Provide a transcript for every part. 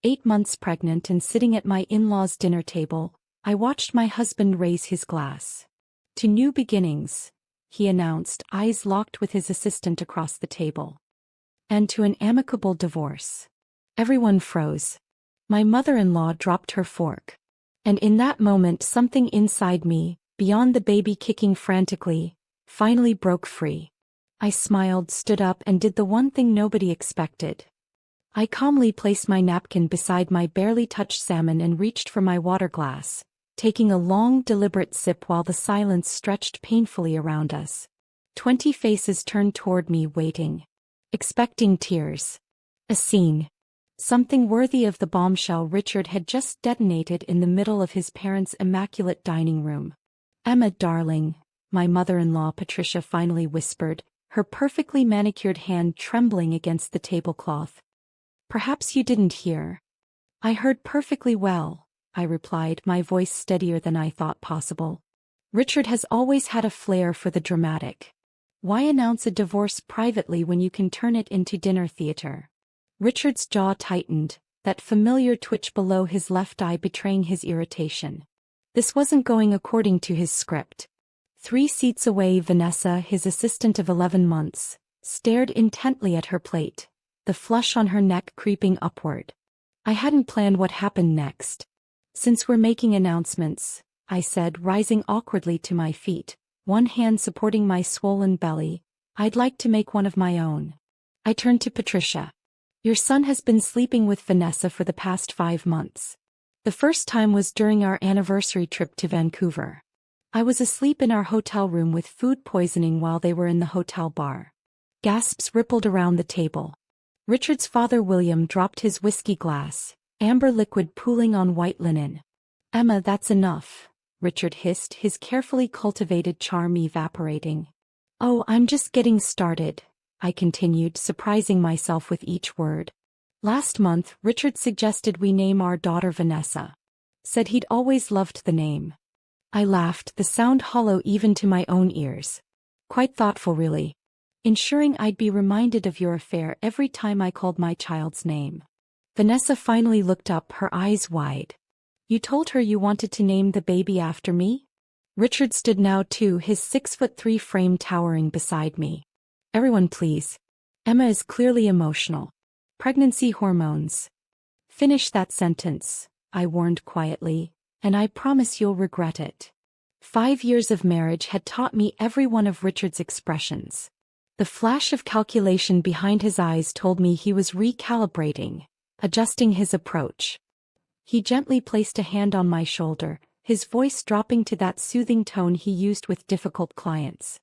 8 months pregnant and sitting at my in-laws' dinner table, I watched my husband raise his glass. "To new beginnings," he announced, eyes locked with his assistant across the table. "And to an amicable divorce." Everyone froze. My mother-in-law dropped her fork. And in that moment something inside me, beyond the baby kicking frantically, finally broke free. I smiled, stood up, and did the one thing nobody expected. I calmly placed my napkin beside my barely touched salmon and reached for my water glass, taking a long, deliberate sip while the silence stretched painfully around us. 20 faces turned toward me, waiting, expecting tears. A scene. Something worthy of the bombshell Richard had just detonated in the middle of his parents' immaculate dining room. "Emma, darling," my mother-in-law Patricia finally whispered, her perfectly manicured hand trembling against the tablecloth. "Perhaps you didn't hear." "I heard perfectly well," I replied, my voice steadier than I thought possible. Richard has always had a flair for the dramatic. Why announce a divorce privately when you can turn it into dinner theater? Richard's jaw tightened, that familiar twitch below his left eye betraying his irritation. This wasn't going according to his script. 3 seats away, Vanessa, his assistant of 11 months, stared intently at her plate, the flush on her neck creeping upward. I hadn't planned what happened next. "Since we're making announcements," I said, rising awkwardly to my feet, one hand supporting my swollen belly, "I'd like to make one of my own." I turned to Patricia. "Your son has been sleeping with Vanessa for the past 5 months. The first time was during our anniversary trip to Vancouver. I was asleep in our hotel room with food poisoning while they were in the hotel bar." Gasps rippled around the table. Richard's father William dropped his whiskey glass, amber liquid pooling on white linen. "Emma, that's enough," Richard hissed, his carefully cultivated charm evaporating. "Oh, I'm just getting started," I continued, surprising myself with each word. "Last month, Richard suggested we name our daughter Vanessa. Said he'd always loved the name." I laughed, the sound hollow even to my own ears. "Quite thoughtful, really. Ensuring I'd be reminded of your affair every time I called my child's name." Vanessa finally looked up, her eyes wide. "You told her you wanted to name the baby after me?" Richard stood now too, his 6'3" frame towering beside me. "Everyone please. Emma is clearly emotional. Pregnancy hormones." "Finish that sentence," I warned quietly, "and I promise you'll regret it." 5 years of marriage had taught me every one of Richard's expressions. The flash of calculation behind his eyes told me he was recalibrating, adjusting his approach. He gently placed a hand on my shoulder, his voice dropping to that soothing tone he used with difficult clients.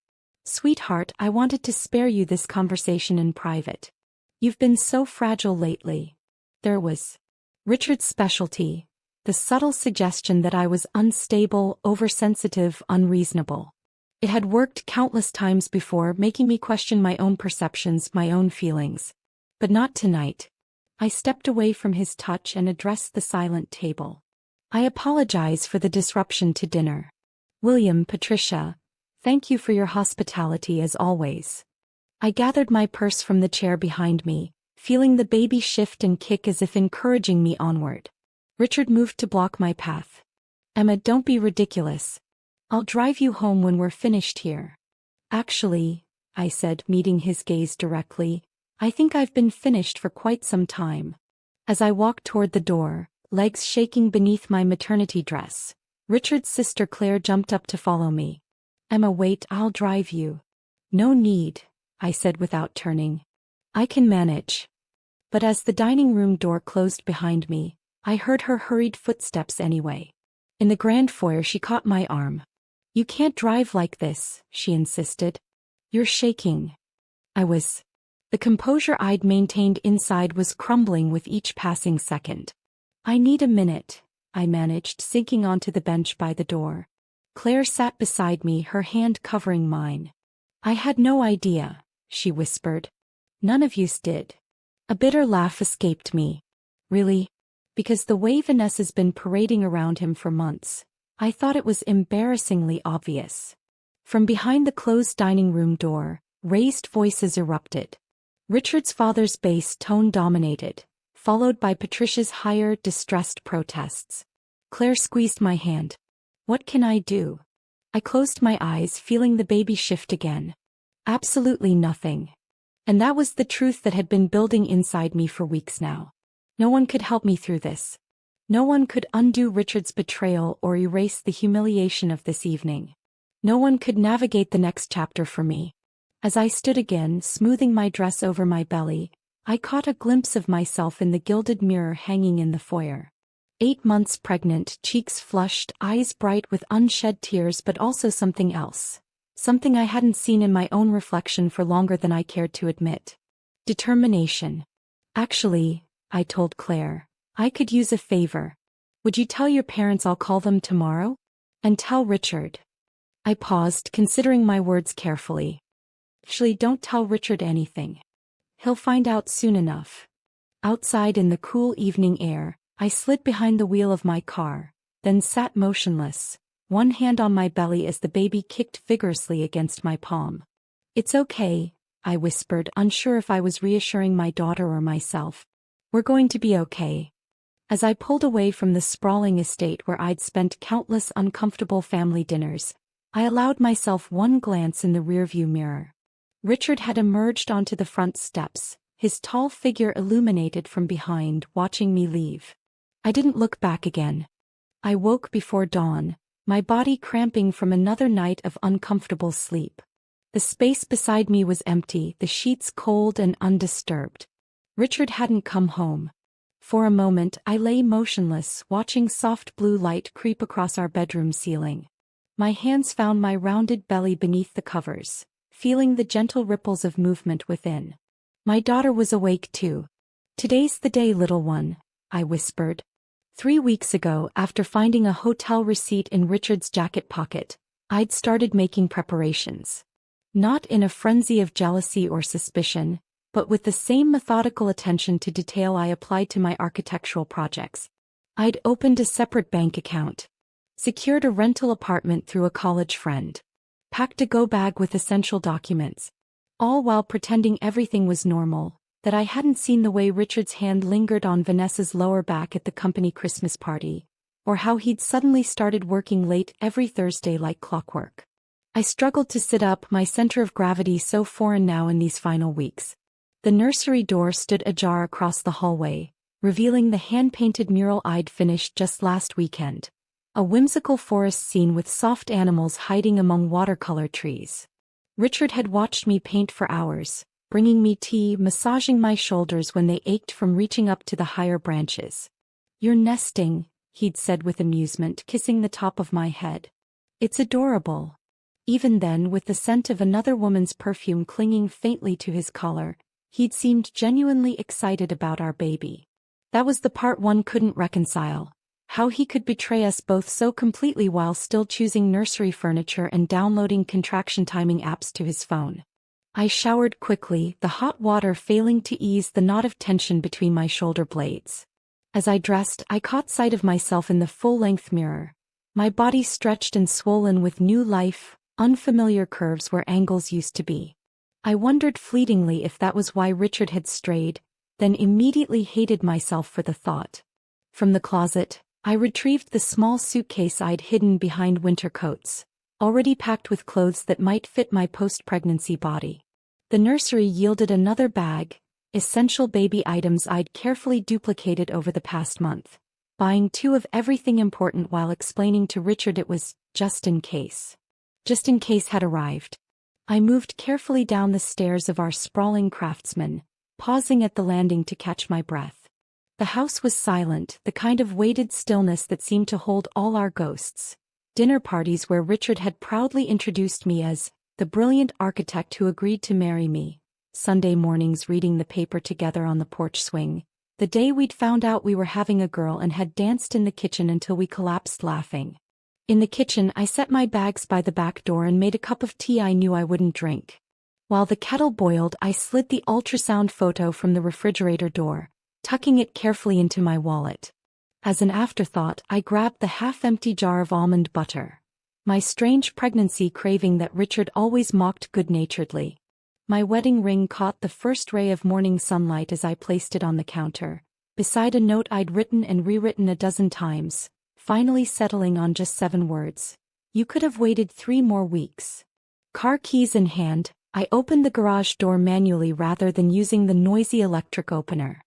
"Sweetheart, I wanted to spare you this conversation in private. You've been so fragile lately." There was Richard's specialty, the subtle suggestion that I was unstable, oversensitive, unreasonable. It had worked countless times before, making me question my own perceptions, my own feelings. But not tonight. I stepped away from his touch and addressed the silent table. "I apologize for the disruption to dinner. William, Patricia, thank you for your hospitality as always." I gathered my purse from the chair behind me, feeling the baby shift and kick as if encouraging me onward. Richard moved to block my path. "Emma, don't be ridiculous. I'll drive you home when we're finished here." "Actually," I said, meeting his gaze directly, "I think I've been finished for quite some time." As I walked toward the door, legs shaking beneath my maternity dress, Richard's sister Claire jumped up to follow me. "Emma, wait, I'll drive you." "No need," I said without turning. "I can manage." But as the dining room door closed behind me, I heard her hurried footsteps anyway. In the grand foyer she caught my arm. "You can't drive like this," she insisted. "You're shaking." I was. The composure I'd maintained inside was crumbling with each passing second. "I need a minute," I managed, sinking onto the bench by the door. Claire sat beside me, her hand covering mine. "I had no idea," she whispered. "None of yous did." A bitter laugh escaped me. "Really? Because the way Vanessa's been parading around him for months, I thought it was embarrassingly obvious." From behind the closed dining room door, raised voices erupted. Richard's father's bass tone dominated, followed by Patricia's higher, distressed protests. Claire squeezed my hand. What can I do? I closed my eyes, feeling the baby shift again. Absolutely nothing. And that was the truth that had been building inside me for weeks now. No one could help me through this. No one could undo Richard's betrayal or erase the humiliation of this evening. No one could navigate the next chapter for me. As I stood again, smoothing my dress over my belly, I caught a glimpse of myself in the gilded mirror hanging in the foyer. 8 months pregnant, cheeks flushed, eyes bright with unshed tears, but also something else. Something I hadn't seen in my own reflection for longer than I cared to admit. Determination. Actually, I told Claire, I could use a favor. Would you tell your parents I'll call them tomorrow? And tell Richard. I paused, considering my words carefully. Actually, don't tell Richard anything. He'll find out soon enough. Outside in the cool evening air, I slid behind the wheel of my car, then sat motionless, one hand on my belly as the baby kicked vigorously against my palm. It's okay, I whispered, unsure if I was reassuring my daughter or myself. We're going to be okay. As I pulled away from the sprawling estate where I'd spent countless uncomfortable family dinners, I allowed myself one glance in the rearview mirror. Richard had emerged onto the front steps, his tall figure illuminated from behind, watching me leave. I didn't look back again. I woke before dawn, my body cramping from another night of uncomfortable sleep. The space beside me was empty, the sheets cold and undisturbed. Richard hadn't come home. For a moment I lay motionless, watching soft blue light creep across our bedroom ceiling. My hands found my rounded belly beneath the covers, feeling the gentle ripples of movement within. My daughter was awake too. Today's the day, little one, I whispered. 3 weeks ago, after finding a hotel receipt in Richard's jacket pocket, I'd started making preparations. Not in a frenzy of jealousy or suspicion, but with the same methodical attention to detail I applied to my architectural projects. I'd opened a separate bank account, secured a rental apartment through a college friend, packed a go bag with essential documents, all while pretending everything was normal, that I hadn't seen the way Richard's hand lingered on Vanessa's lower back at the company Christmas party, or how he'd suddenly started working late every Thursday like clockwork. I struggled to sit up, my center of gravity so foreign now in these final weeks. The nursery door stood ajar across the hallway, revealing the hand-painted mural I'd finished just last weekend. A whimsical forest scene with soft animals hiding among watercolor trees. Richard had watched me paint for hours, bringing me tea, massaging my shoulders when they ached from reaching up to the higher branches. You're nesting, he'd said with amusement, kissing the top of my head. It's adorable. Even then, with the scent of another woman's perfume clinging faintly to his collar, he'd seemed genuinely excited about our baby. That was the part one couldn't reconcile. How he could betray us both so completely while still choosing nursery furniture and downloading contraction timing apps to his phone. I showered quickly, the hot water failing to ease the knot of tension between my shoulder blades. As I dressed, I caught sight of myself in the full-length mirror. My body stretched and swollen with new life, unfamiliar curves where angles used to be. I wondered fleetingly if that was why Richard had strayed, then immediately hated myself for the thought. From the closet, I retrieved the small suitcase I'd hidden behind winter coats, already packed with clothes that might fit my post-pregnancy body. The nursery yielded another bag, essential baby items I'd carefully duplicated over the past month, buying 2 of everything important while explaining to Richard it was just in case. Just in case had arrived. I moved carefully down the stairs of our sprawling Craftsman, pausing at the landing to catch my breath. The house was silent, the kind of weighted stillness that seemed to hold all our ghosts. Dinner parties where Richard had proudly introduced me as the brilliant architect who agreed to marry me. Sunday mornings reading the paper together on the porch swing. The day we'd found out we were having a girl and had danced in the kitchen until we collapsed laughing. In the kitchen, I set my bags by the back door and made a cup of tea I knew I wouldn't drink. While the kettle boiled, I slid the ultrasound photo from the refrigerator door, tucking it carefully into my wallet. As an afterthought, I grabbed the half-empty jar of almond butter. My strange pregnancy craving that Richard always mocked good-naturedly. My wedding ring caught the first ray of morning sunlight as I placed it on the counter, beside a note I'd written and rewritten a dozen times, finally settling on just 7 words. You could have waited 3 more weeks. Car keys in hand, I opened the garage door manually rather than using the noisy electric opener.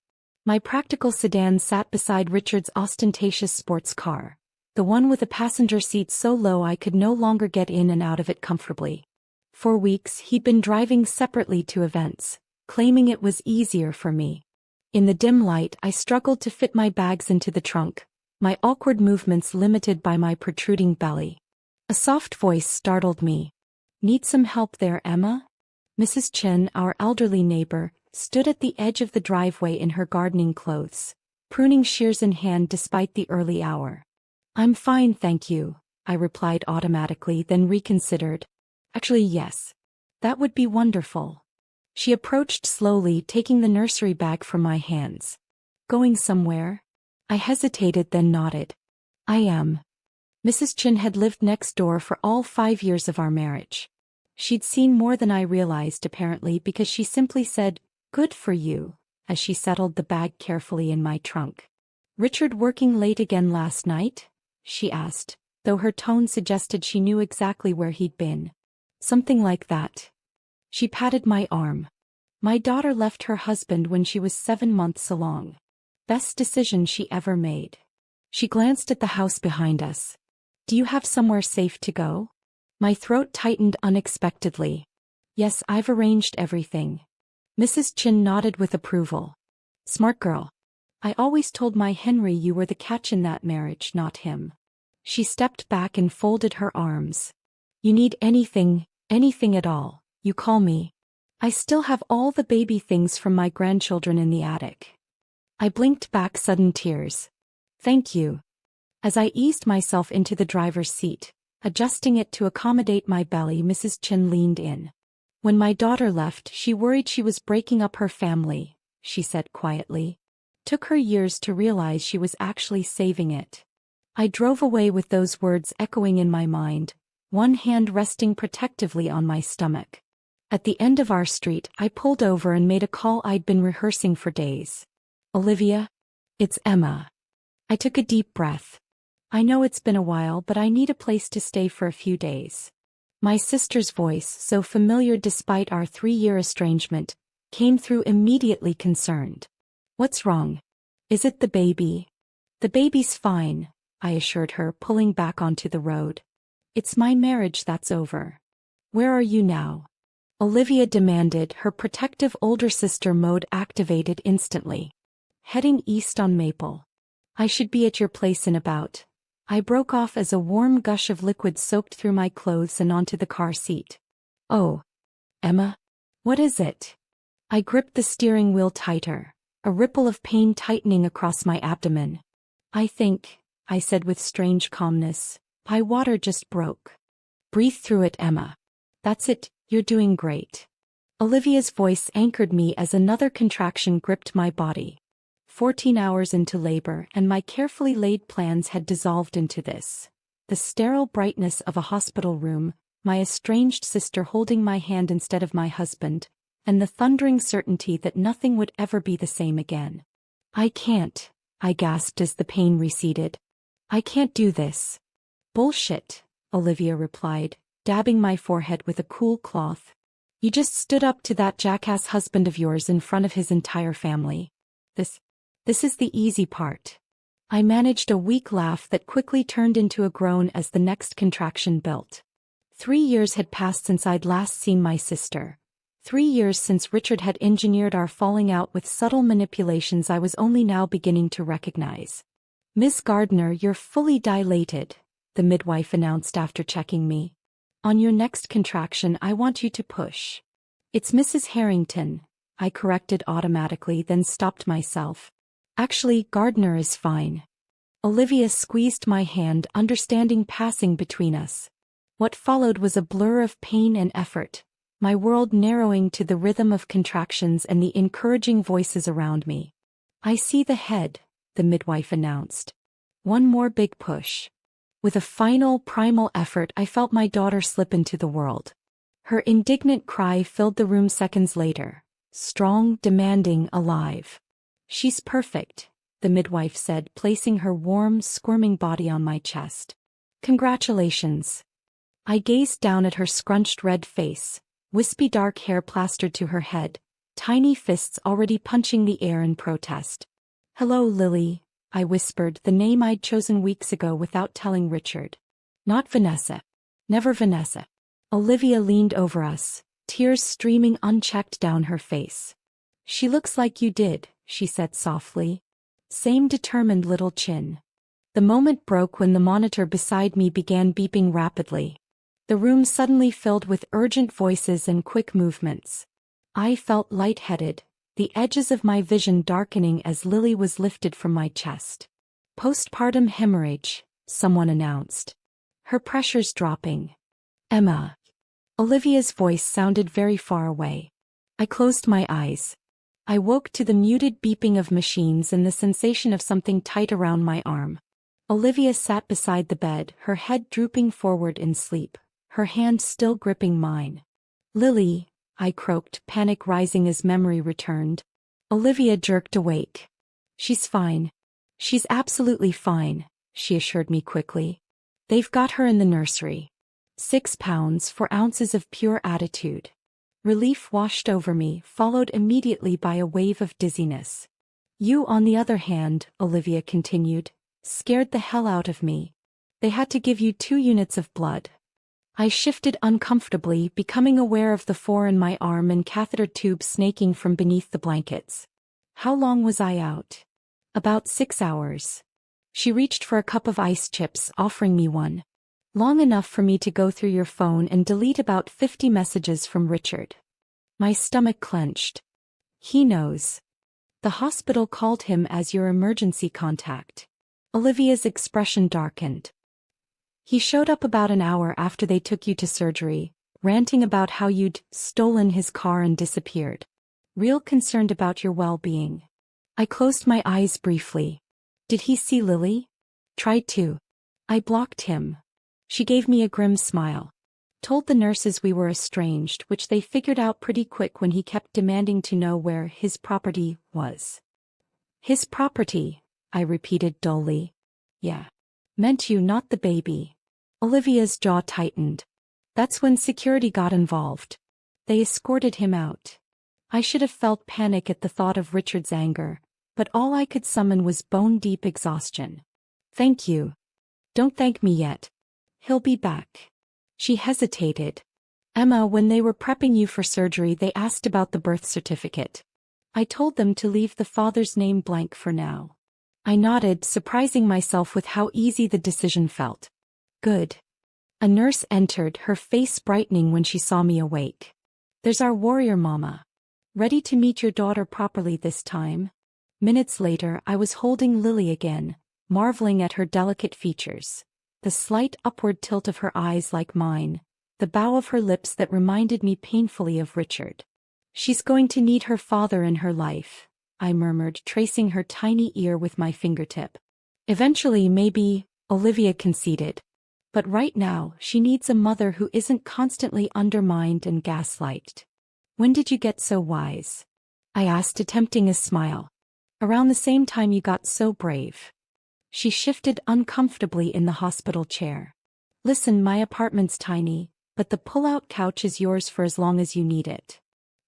My practical sedan sat beside Richard's ostentatious sports car, the one with a passenger seat so low I could no longer get in and out of it comfortably. For weeks he'd been driving separately to events, claiming it was easier for me. In the dim light I struggled to fit my bags into the trunk, my awkward movements limited by my protruding belly. A soft voice startled me. Need some help there, Emma? Mrs. Chin, our elderly neighbor, stood at the edge of the driveway in her gardening clothes, pruning shears in hand despite the early hour. I'm fine, thank you, I replied automatically, then reconsidered. Actually, yes. That would be wonderful. She approached slowly, taking the nursery bag from my hands. Going somewhere? I hesitated, then nodded. I am. Mrs. Chin had lived next door for all 5 years of our marriage. She'd seen more than I realized, apparently, because she simply said, "Good for you," as she settled the bag carefully in my trunk. Richard working late again last night? She asked, though her tone suggested she knew exactly where he'd been. Something like that. She patted my arm. My daughter left her husband when she was 7 months along. Best decision she ever made. She glanced at the house behind us. Do you have somewhere safe to go? My throat tightened unexpectedly. Yes, I've arranged everything. Mrs. Chin nodded with approval. Smart girl. I always told my Henry you were the catch in that marriage, not him. She stepped back and folded her arms. You need anything at all, you call me. I still have all the baby things from my grandchildren in the attic. I blinked back, sudden tears. Thank you. As I eased myself into the driver's seat, adjusting it to accommodate my belly, Mrs. Chin leaned in. When my daughter left, she worried she was breaking up her family, she said quietly. Took her years to realize she was actually saving it. I drove away with those words echoing in my mind, one hand resting protectively on my stomach. At the end of our street, I pulled over and made a call I'd been rehearsing for days. Olivia? It's Emma. I took a deep breath. I know it's been a while, but I need a place to stay for a few days. My sister's voice, so familiar despite our 3-year estrangement, came through immediately, concerned. What's wrong? Is it the baby? The baby's fine, I assured her, pulling back onto the road. It's my marriage that's over. Where are you now? Olivia demanded, her protective older sister mode activated instantly. Heading east on Maple. I should be at your place in about. I broke off as a warm gush of liquid soaked through my clothes and onto the car seat. Oh. Emma? What is it? I gripped the steering wheel tighter, a ripple of pain tightening across my abdomen. I think, I said with strange calmness, my water just broke. Breathe through it, Emma. That's it, you're doing great. Olivia's voice anchored me as another contraction gripped my body. 14 hours into labor, and my carefully laid plans had dissolved into this. The sterile brightness of a hospital room, my estranged sister holding my hand instead of my husband, and the thundering certainty that nothing would ever be the same again. I can't, I gasped as the pain receded. I can't do this. Bullshit, Olivia replied, dabbing my forehead with a cool cloth. You just stood up to that jackass husband of yours in front of his entire family. This is the easy part. I managed a weak laugh that quickly turned into a groan as the next contraction built. 3 years had passed since I'd last seen my sister. 3 years since Richard had engineered our falling out with subtle manipulations I was only now beginning to recognize. Miss Gardner, you're fully dilated, the midwife announced after checking me. On your next contraction, I want you to push. It's Mrs. Harrington, I corrected automatically, then stopped myself. Actually, Gardner is fine. Olivia squeezed my hand, understanding passing between us. What followed was a blur of pain and effort, my world narrowing to the rhythm of contractions and the encouraging voices around me. I see the head, the midwife announced. One more big push. With a final, primal effort, I felt my daughter slip into the world. Her indignant cry filled the room seconds later. Strong, demanding, alive. She's perfect, the midwife said, placing her warm, squirming body on my chest. Congratulations. I gazed down at her scrunched red face, wispy dark hair plastered to her head, tiny fists already punching the air in protest. Hello, Lily, I whispered, the name I'd chosen weeks ago without telling Richard. Not Vanessa. Never Vanessa. Olivia leaned over us, tears streaming unchecked down her face. She looks like you did, she said softly. Same determined little chin. The moment broke when the monitor beside me began beeping rapidly. The room suddenly filled with urgent voices and quick movements. I felt lightheaded, the edges of my vision darkening as Lily was lifted from my chest. Postpartum hemorrhage, someone announced. Her pressure's dropping. Emma. Olivia's voice sounded very far away. I closed my eyes. I woke to the muted beeping of machines and the sensation of something tight around my arm. Olivia sat beside the bed, her head drooping forward in sleep, her hand still gripping mine. Lily, I croaked, panic rising as memory returned. Olivia jerked awake. She's fine. She's absolutely fine, she assured me quickly. They've got her in the nursery. 6 pounds 4 ounces of pure attitude. Relief washed over me, followed immediately by a wave of dizziness. You, on the other hand, Olivia continued, scared the hell out of me. They had to give you 2 units of blood. I shifted uncomfortably, becoming aware of the 4 in my arm and catheter tube snaking from beneath the blankets. How long was I out? About 6 hours. She reached for a cup of ice chips, offering me one. Long enough for me to go through your phone and delete about 50 messages from Richard. My stomach clenched. He knows. The hospital called him as your emergency contact. Olivia's expression darkened. He showed up about an hour after they took you to surgery, ranting about how you'd stolen his car and disappeared. Real concerned about your well-being. I closed my eyes briefly. Did he see Lily? Tried to. I blocked him. She gave me a grim smile. Told the nurses we were estranged, which they figured out pretty quick when he kept demanding to know where his property was. His property, I repeated dully. Yeah. Meant you, not the baby. Olivia's jaw tightened. That's when security got involved. They escorted him out. I should have felt panic at the thought of Richard's anger, but all I could summon was bone-deep exhaustion. Thank you. Don't thank me yet. He'll be back. She hesitated. Emma, when they were prepping you for surgery, they asked about the birth certificate. I told them to leave the father's name blank for now. I nodded, surprising myself with how easy the decision felt. Good. A nurse entered, her face brightening when she saw me awake. There's our warrior mama. Ready to meet your daughter properly this time? Minutes later, I was holding Lily again, marveling at her delicate features. The slight upward tilt of her eyes like mine, the bow of her lips that reminded me painfully of Richard. She's going to need her father in her life, I murmured, tracing her tiny ear with my fingertip. Eventually, maybe, Olivia conceded. But right now, she needs a mother who isn't constantly undermined and gaslighted. When did you get so wise? I asked, attempting a smile. Around the same time you got so brave. She shifted uncomfortably in the hospital chair. Listen, my apartment's tiny, but the pull-out couch is yours for as long as you need it.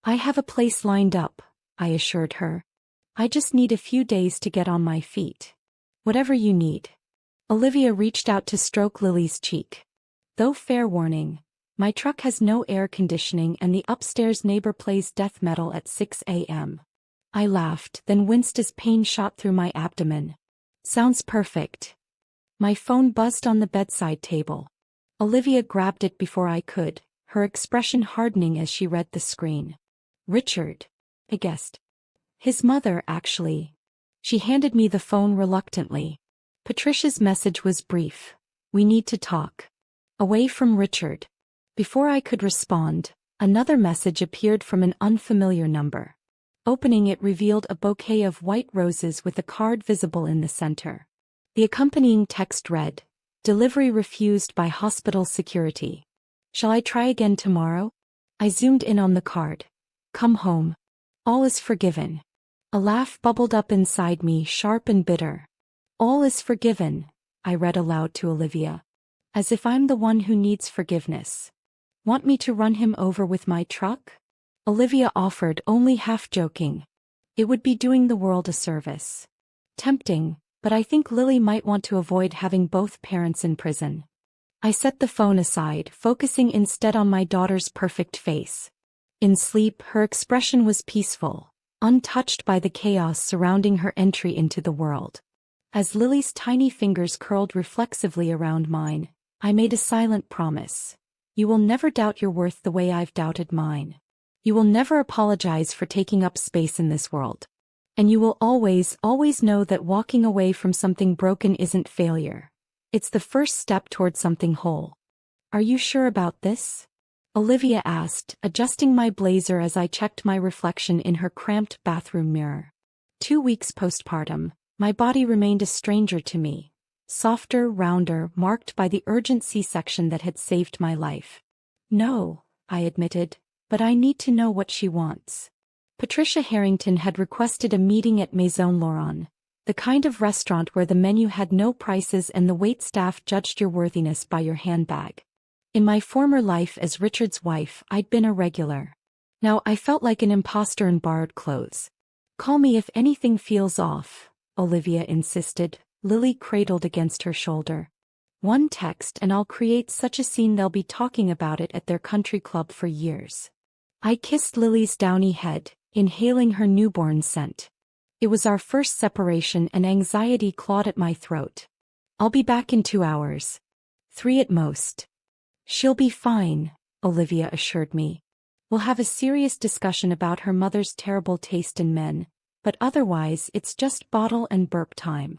I have a place lined up, I assured her. I just need a few days to get on my feet. Whatever you need. Olivia reached out to stroke Lily's cheek. Though fair warning, my truck has no air conditioning and the upstairs neighbor plays death metal at 6 a.m. I laughed, then winced as pain shot through my abdomen. Sounds perfect. My phone buzzed on the bedside table. Olivia grabbed it before I could, her expression hardening as she read the screen. Richard. I guessed. His mother, actually. She handed me the phone reluctantly. Patricia's message was brief. We need to talk. Away from Richard. Before I could respond, another message appeared from an unfamiliar number. Opening it revealed a bouquet of white roses with a card visible in the center. The accompanying text read, "Delivery refused by hospital security. Shall I try again tomorrow?" I zoomed in on the card. Come home. All is forgiven. A laugh bubbled up inside me, sharp and bitter. All is forgiven, I read aloud to Olivia. As if I'm the one who needs forgiveness. Want me to run him over with my truck? Olivia offered, only half joking. It would be doing the world a service. Tempting, but I think Lily might want to avoid having both parents in prison. I set the phone aside, focusing instead on my daughter's perfect face. In sleep, her expression was peaceful, untouched by the chaos surrounding her entry into the world. As Lily's tiny fingers curled reflexively around mine, I made a silent promise. You will never doubt your worth the way I've doubted mine. You will never apologize for taking up space in this world. And you will always, always know that walking away from something broken isn't failure. It's the first step toward something whole. Are you sure about this? Olivia asked, adjusting my blazer as I checked my reflection in her cramped bathroom mirror. 2 weeks postpartum, my body remained a stranger to me. Softer, rounder, marked by the urgent C-section that had saved my life. No, I admitted, but I need to know what she wants. Patricia Harrington had requested a meeting at Maison Laurent, the kind of restaurant where the menu had no prices and the waitstaff judged your worthiness by your handbag. In my former life as Richard's wife, I'd been a regular. Now I felt like an imposter in borrowed clothes. Call me if anything feels off, Olivia insisted, Lily cradled against her shoulder. One text and I'll create such a scene they'll be talking about it at their country club for years. I kissed Lily's downy head, inhaling her newborn scent. It was our first separation and anxiety clawed at my throat. I'll be back in 2 hours. 3 at most. She'll be fine, Olivia assured me. We'll have a serious discussion about her mother's terrible taste in men, but otherwise it's just bottle and burp time.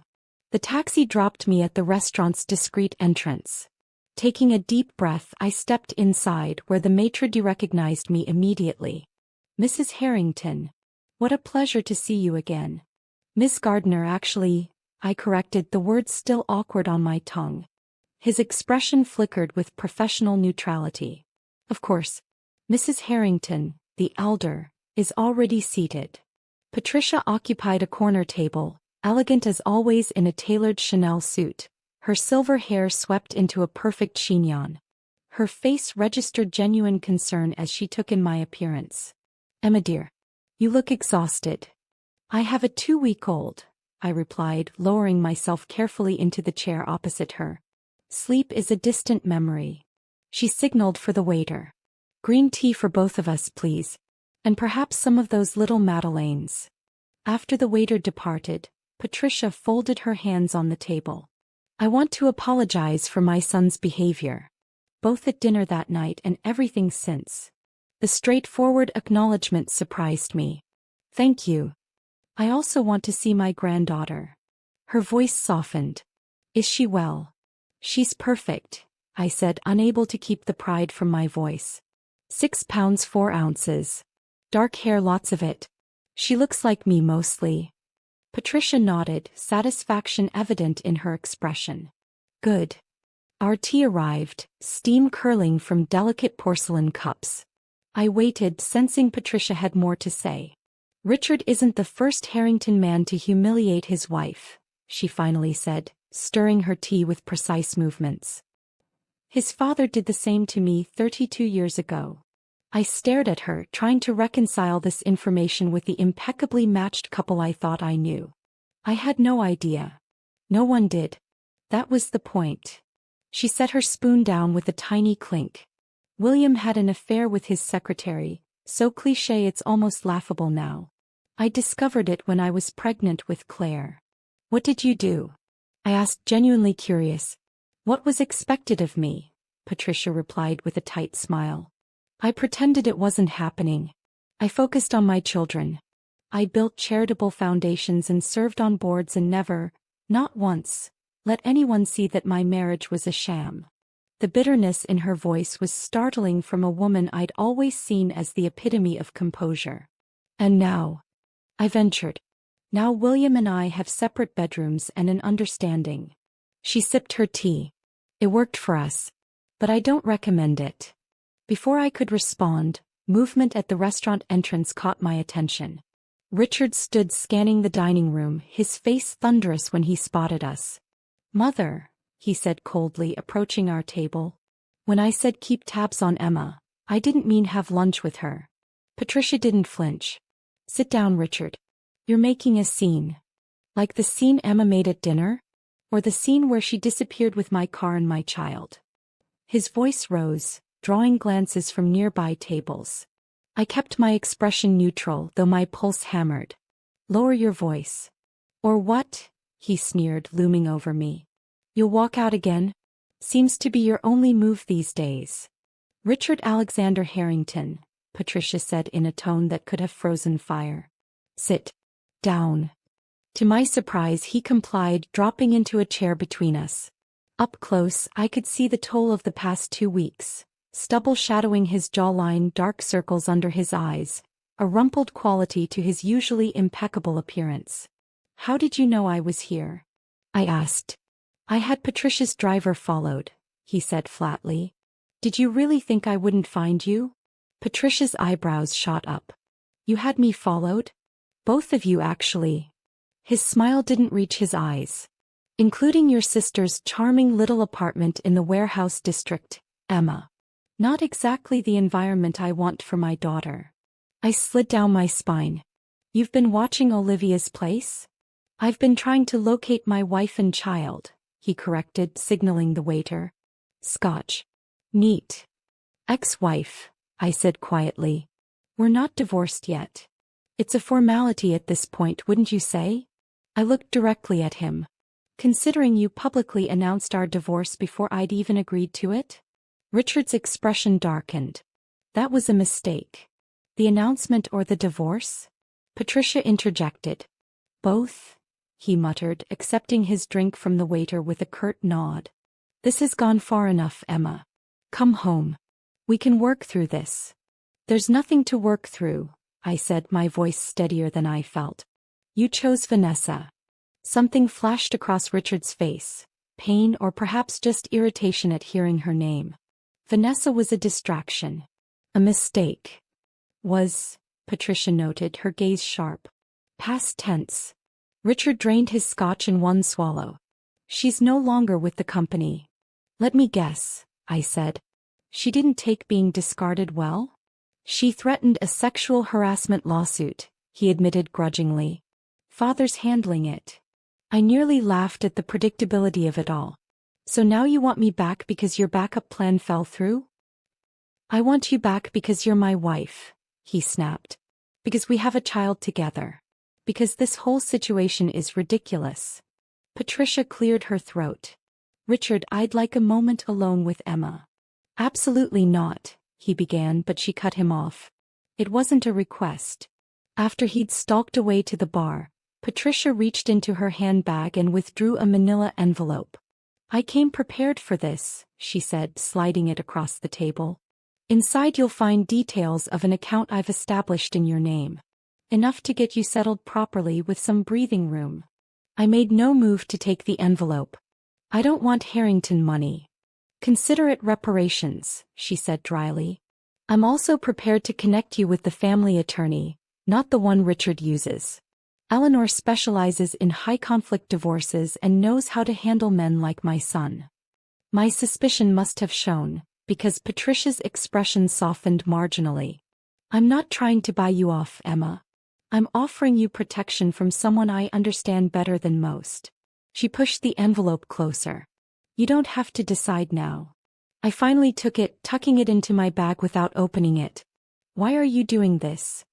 The taxi dropped me at the restaurant's discreet entrance. Taking a deep breath, I stepped inside where the maitre d' recognized me immediately. Mrs. Harrington. What a pleasure to see you again. Miss Gardner actually, I corrected, the words still awkward on my tongue. His expression flickered with professional neutrality. Of course, Mrs. Harrington, the elder, is already seated. Patricia occupied a corner table, elegant as always in a tailored Chanel suit, her silver hair swept into a perfect chignon. Her face registered genuine concern as she took in my appearance. Emma dear. You look exhausted. I have a 2-week-old, I replied, lowering myself carefully into the chair opposite her. Sleep is a distant memory. She signaled for the waiter. Green tea for both of us, please. And perhaps some of those little madeleines. After the waiter departed, Patricia folded her hands on the table. I want to apologize for my son's behavior. Both at dinner that night and everything since. The straightforward acknowledgement surprised me. Thank you. I also want to see my granddaughter. Her voice softened. Is she well? She's perfect, I said, unable to keep the pride from my voice. 6 pounds 4 ounces. Dark hair, lots of it. She looks like me mostly. Patricia nodded, satisfaction evident in her expression. Good. Our tea arrived, steam curling from delicate porcelain cups. I waited, sensing Patricia had more to say. Richard isn't the first Harrington man to humiliate his wife, she finally said, stirring her tea with precise movements. His father did the same to me 32 years ago. I stared at her, trying to reconcile this information with the impeccably matched couple I thought I knew. I had no idea. No one did. That was the point. She set her spoon down with a tiny clink. William had an affair with his secretary, so cliché it's almost laughable now. I discovered it when I was pregnant with Claire. What did you do? I asked, genuinely curious. What was expected of me? Patricia replied with a tight smile. I pretended it wasn't happening. I focused on my children. I built charitable foundations and served on boards and never, not once, let anyone see that my marriage was a sham. The bitterness in her voice was startling from a woman I'd always seen as the epitome of composure. And now, I ventured. Now William and I have separate bedrooms and an understanding. She sipped her tea. It worked for us. But I don't recommend it. Before I could respond, movement at the restaurant entrance caught my attention. Richard stood scanning the dining room, his face thunderous when he spotted us. "Mother," he said coldly, approaching our table. "When I said keep tabs on Emma, I didn't mean have lunch with her." Patricia didn't flinch. "Sit down, Richard. You're making a scene. Like the scene Emma made at dinner? Or the scene where she disappeared with my car and my child?" His voice rose, drawing glances from nearby tables. I kept my expression neutral, though my pulse hammered. "Lower your voice." "Or what?" he sneered, looming over me. "You'll walk out again? Seems to be your only move these days." "Richard Alexander Harrington," Patricia said in a tone that could have frozen fire. "Sit down." To my surprise, he complied, dropping into a chair between us. Up close, I could see the toll of the past 2 weeks. Stubble shadowing his jawline, dark circles under his eyes, a rumpled quality to his usually impeccable appearance. "How did you know I was here?" I asked. "I had Patricia's driver followed," he said flatly. "Did you really think I wouldn't find you?" Patricia's eyebrows shot up. "You had me followed? Both of you, actually." His smile didn't reach his eyes. "Including your sister's charming little apartment in the warehouse district, Emma. Not exactly the environment I want for my daughter." I slid down my spine. "You've been watching Olivia's place?" "I've been trying to locate my wife and child," he corrected, signaling the waiter. "Scotch. Neat. Ex-wife," I said quietly. "We're not divorced yet. It's a formality at this point, wouldn't you say?" I looked directly at him. "Considering you publicly announced our divorce before I'd even agreed to it?" Richard's expression darkened. "That was a mistake." "The announcement or the divorce?" Patricia interjected. "Both," he muttered, accepting his drink from the waiter with a curt nod. "This has gone far enough, Emma. Come home. We can work through this." "There's nothing to work through," I said, my voice steadier than I felt. "You chose Vanessa." Something flashed across Richard's face, pain or perhaps just irritation at hearing her name. "Vanessa was a distraction. A mistake." "Was," Patricia noted, her gaze sharp. "Past tense." Richard drained his scotch in one swallow. "She's no longer with the company." "Let me guess," I said. "She didn't take being discarded well?" "She threatened a sexual harassment lawsuit," he admitted grudgingly. "Father's handling it." I nearly laughed at the predictability of it all. "So now you want me back because your backup plan fell through?" "I want you back because you're my wife," he snapped. "Because we have a child together. Because this whole situation is ridiculous." Patricia cleared her throat. "Richard, I'd like a moment alone with Emma." "Absolutely not," he began, but she cut him off. "It wasn't a request." After he'd stalked away to the bar, Patricia reached into her handbag and withdrew a manila envelope. "I came prepared for this," she said, sliding it across the table. "Inside you'll find details of an account I've established in your name. Enough to get you settled properly with some breathing room." I made no move to take the envelope. "I don't want Harrington money." "Consider it reparations," she said dryly. "I'm also prepared to connect you with the family attorney, not the one Richard uses. Eleanor specializes in high-conflict divorces and knows how to handle men like my son." My suspicion must have shown, because Patricia's expression softened marginally. "I'm not trying to buy you off, Emma. I'm offering you protection from someone I understand better than most." She pushed the envelope closer. "You don't have to decide now." I finally took it, tucking it into my bag without opening it. "Why are you doing this?"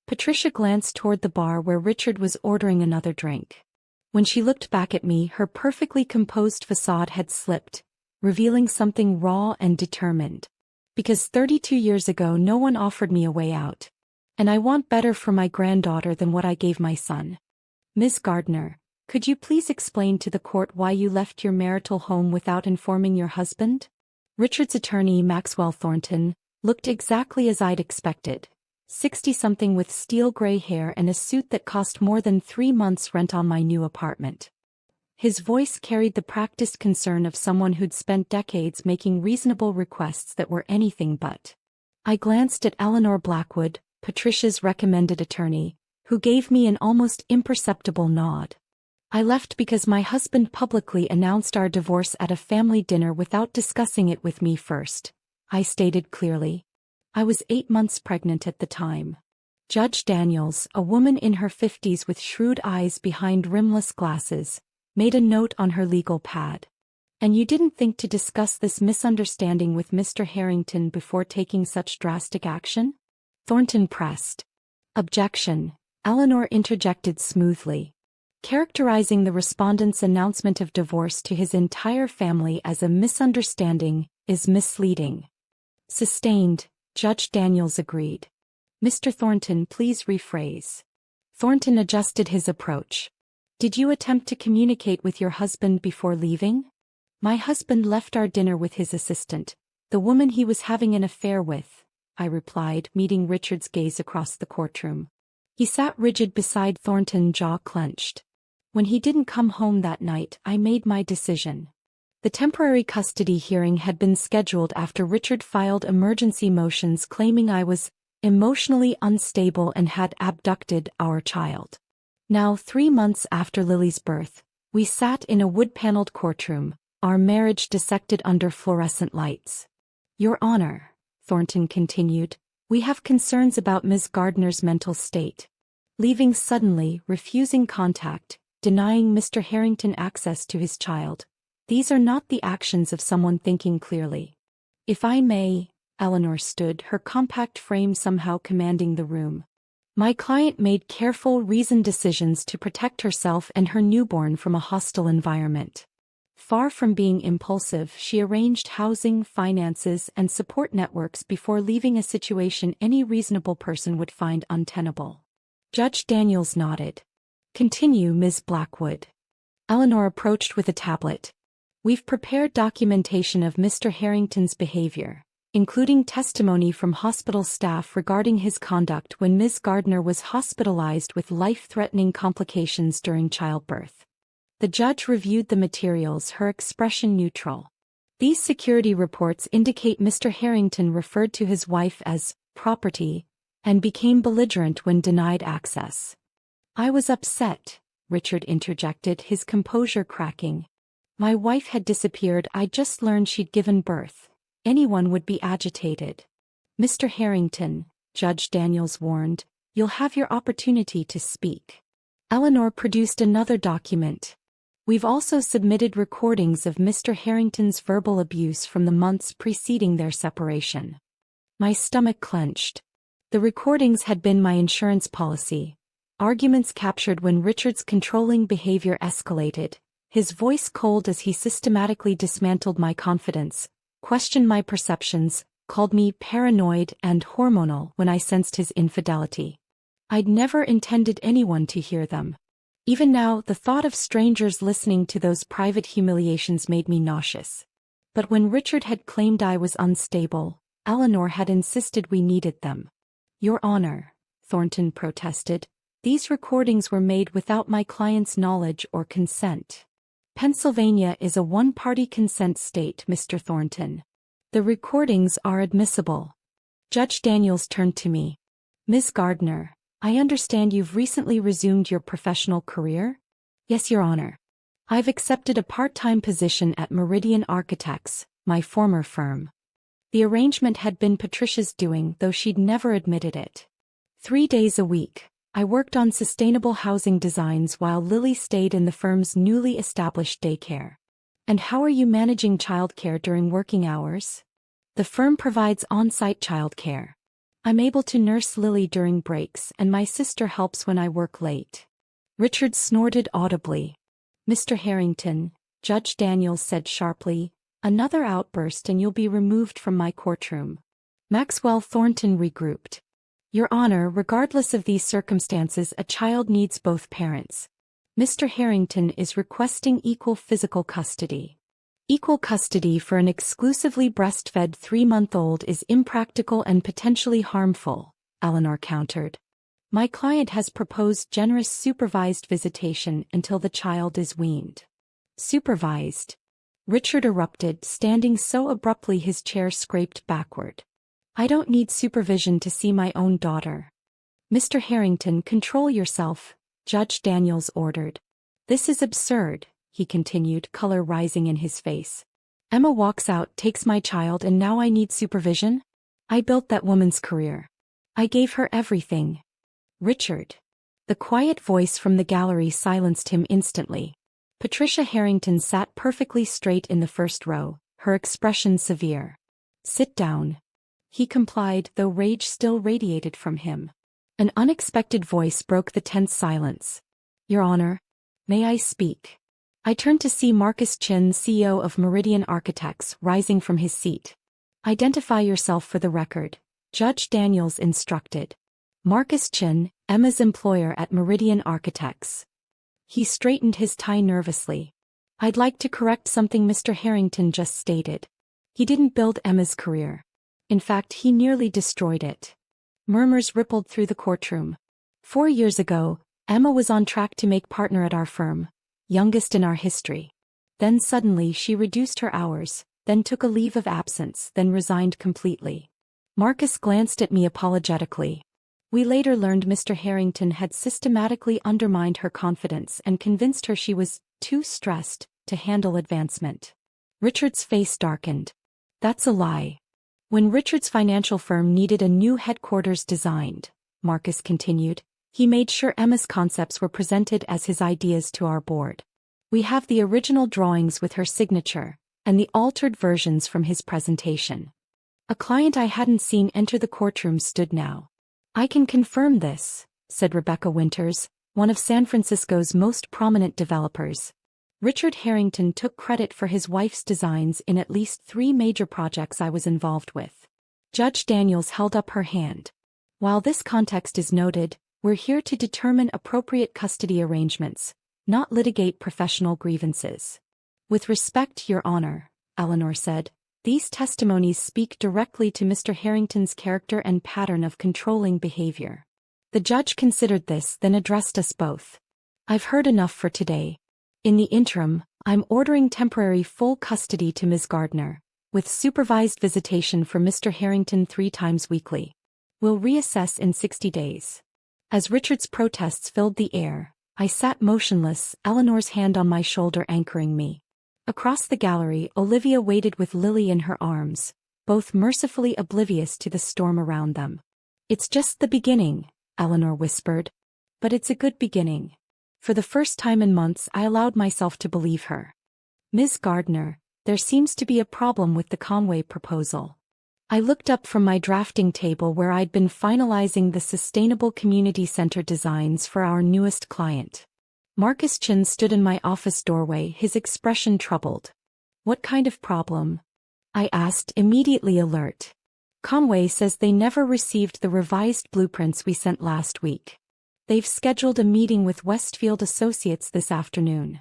Patricia glanced toward the bar where Richard was ordering another drink. When she looked back at me, her perfectly composed facade had slipped, revealing something raw and determined. "Because 32 years ago no one offered me a way out. And I want better for my granddaughter than what I gave my son." "Ms. Gardner, could you please explain to the court why you left your marital home without informing your husband?" Richard's attorney, Maxwell Thornton, looked exactly as I'd expected. 60-something with steel gray hair and a suit that cost more than 3 months' rent on my new apartment. His voice carried the practiced concern of someone who'd spent decades making reasonable requests that were anything but. I glanced at Eleanor Blackwood, Patricia's recommended attorney, who gave me an almost imperceptible nod. I left because my husband publicly announced our divorce at a family dinner without discussing it with me first, I stated clearly. I was 8 months pregnant at the time. Judge Daniels, a woman in her 50s with shrewd eyes behind rimless glasses, made a note on her legal pad. And you didn't think to discuss this misunderstanding with Mr. Harrington before taking such drastic action? Thornton pressed. Objection, Eleanor interjected smoothly. Characterizing the respondent's announcement of divorce to his entire family as a misunderstanding is misleading. Sustained, Judge Daniels agreed. Mr. Thornton, please rephrase. Thornton adjusted his approach. Did you attempt to communicate with your husband before leaving? My husband left our dinner with his assistant, the woman he was having an affair with, I replied, meeting Richard's gaze across the courtroom. He sat rigid beside Thornton, jaw clenched. When he didn't come home that night, I made my decision. The temporary custody hearing had been scheduled after Richard filed emergency motions claiming I was emotionally unstable and had abducted our child. Now, 3 months after Lily's birth, we sat in a wood-paneled courtroom, our marriage dissected under fluorescent lights. Your Honor, Thornton continued, we have concerns about Ms. Gardner's mental state. Leaving suddenly, refusing contact, denying Mr. Harrington access to his child. These are not the actions of someone thinking clearly. If I may, Eleanor stood, her compact frame somehow commanding the room. My client made careful, reasoned decisions to protect herself and her newborn from a hostile environment. Far from being impulsive, she arranged housing, finances, and support networks before leaving a situation any reasonable person would find untenable. Judge Daniels nodded. Continue, Ms. Blackwood. Eleanor approached with a tablet. We've prepared documentation of Mr. Harrington's behavior, including testimony from hospital staff regarding his conduct when Ms. Gardner was hospitalized with life-threatening complications during childbirth. The judge reviewed the materials, her expression neutral. These security reports indicate Mr. Harrington referred to his wife as property and became belligerent when denied access. I was upset, Richard interjected, his composure cracking. My wife had disappeared. I just learned she'd given birth. Anyone would be agitated. Mr. Harrington, Judge Daniels warned, you'll have your opportunity to speak. Eleanor produced another document. We've also submitted recordings of Mr. Harrington's verbal abuse from the months preceding their separation. My stomach clenched. The recordings had been my insurance policy. Arguments captured when Richard's controlling behavior escalated, his voice cold as he systematically dismantled my confidence, questioned my perceptions, called me paranoid and hormonal when I sensed his infidelity. I'd never intended anyone to hear them. Even now, the thought of strangers listening to those private humiliations made me nauseous. But when Richard had claimed I was unstable, Eleanor had insisted we needed them. Your Honor, Thornton protested, these recordings were made without my client's knowledge or consent. Pennsylvania is a one-party consent state, Mr. Thornton. The recordings are admissible. Judge Daniels turned to me. Ms. Gardner, I understand you've recently resumed your professional career? Yes, Your Honor. I've accepted a part-time position at Meridian Architects, my former firm. The arrangement had been Patricia's doing, though she'd never admitted it. 3 days a week, I worked on sustainable housing designs while Lily stayed in the firm's newly established daycare. And how are you managing childcare during working hours? The firm provides on-site childcare. I'm able to nurse Lily during breaks and my sister helps when I work late. Richard snorted audibly. Mr. Harrington, Judge Daniels said sharply, another outburst and you'll be removed from my courtroom. Maxwell Thornton regrouped. Your Honor, regardless of these circumstances, a child needs both parents. Mr. Harrington is requesting equal physical custody. Equal custody for an exclusively breastfed 3-month-old is impractical and potentially harmful, Eleanor countered. My client has proposed generous supervised visitation until the child is weaned. Supervised? Richard erupted, standing so abruptly his chair scraped backward. I don't need supervision to see my own daughter. "Mr. Harrington, control yourself," Judge Daniels ordered. "This is absurd," he continued, color rising in his face. "Emma walks out, takes my child, and now I need supervision? I built that woman's career. I gave her everything." "Richard." The quiet voice from the gallery silenced him instantly. Patricia Harrington sat perfectly straight in the first row, her expression severe. "Sit down." He complied, though rage still radiated from him. An unexpected voice broke the tense silence. "Your Honor, may I speak?" I turned to see Marcus Chin, CEO of Meridian Architects, rising from his seat. "Identify yourself for the record," Judge Daniels instructed. "Marcus Chin, Emma's employer at Meridian Architects." He straightened his tie nervously. "I'd like to correct something Mr. Harrington just stated. He didn't build Emma's career. In fact, he nearly destroyed it." Murmurs rippled through the courtroom. 4 years ago, Emma was on track to make partner at our firm, youngest in our history. Then suddenly she reduced her hours, then took a leave of absence, then resigned completely. Marcus glanced at me apologetically. "We later learned Mr. Harrington had systematically undermined her confidence and convinced her she was too stressed to handle advancement." Richard's face darkened. "That's a lie. When Richard's financial firm needed a new headquarters designed," Marcus continued, "he made sure Emma's concepts were presented as his ideas to our board. We have the original drawings with her signature, and the altered versions from his presentation." A client I hadn't seen enter the courtroom stood now. "I can confirm this," said Rebecca Winters, one of San Francisco's most prominent developers. "Richard Harrington took credit for his wife's designs in at least 3 major projects I was involved with." Judge Daniels held up her hand. "While this context is noted, we're here to determine appropriate custody arrangements, not litigate professional grievances." "With respect, Your Honor," Eleanor said, "these testimonies speak directly to Mr. Harrington's character and pattern of controlling behavior." The judge considered this, then addressed us both. "I've heard enough for today. In the interim, I'm ordering temporary full custody to Ms. Gardner, with supervised visitation for Mr. Harrington 3 times weekly. We'll reassess in 60 days. As Richard's protests filled the air, I sat motionless, Eleanor's hand on my shoulder anchoring me. Across the gallery, Olivia waited with Lily in her arms, both mercifully oblivious to the storm around them. "It's just the beginning," Eleanor whispered. "But it's a good beginning." For the first time in months, I allowed myself to believe her. "Ms. Gardner, there seems to be a problem with the Conway proposal." I looked up from my drafting table where I'd been finalizing the Sustainable Community Center designs for our newest client. Marcus Chin stood in my office doorway, his expression troubled. "What kind of problem?" I asked, immediately alert. "Conway says they never received the revised blueprints we sent last week. They've scheduled a meeting with Westfield Associates this afternoon."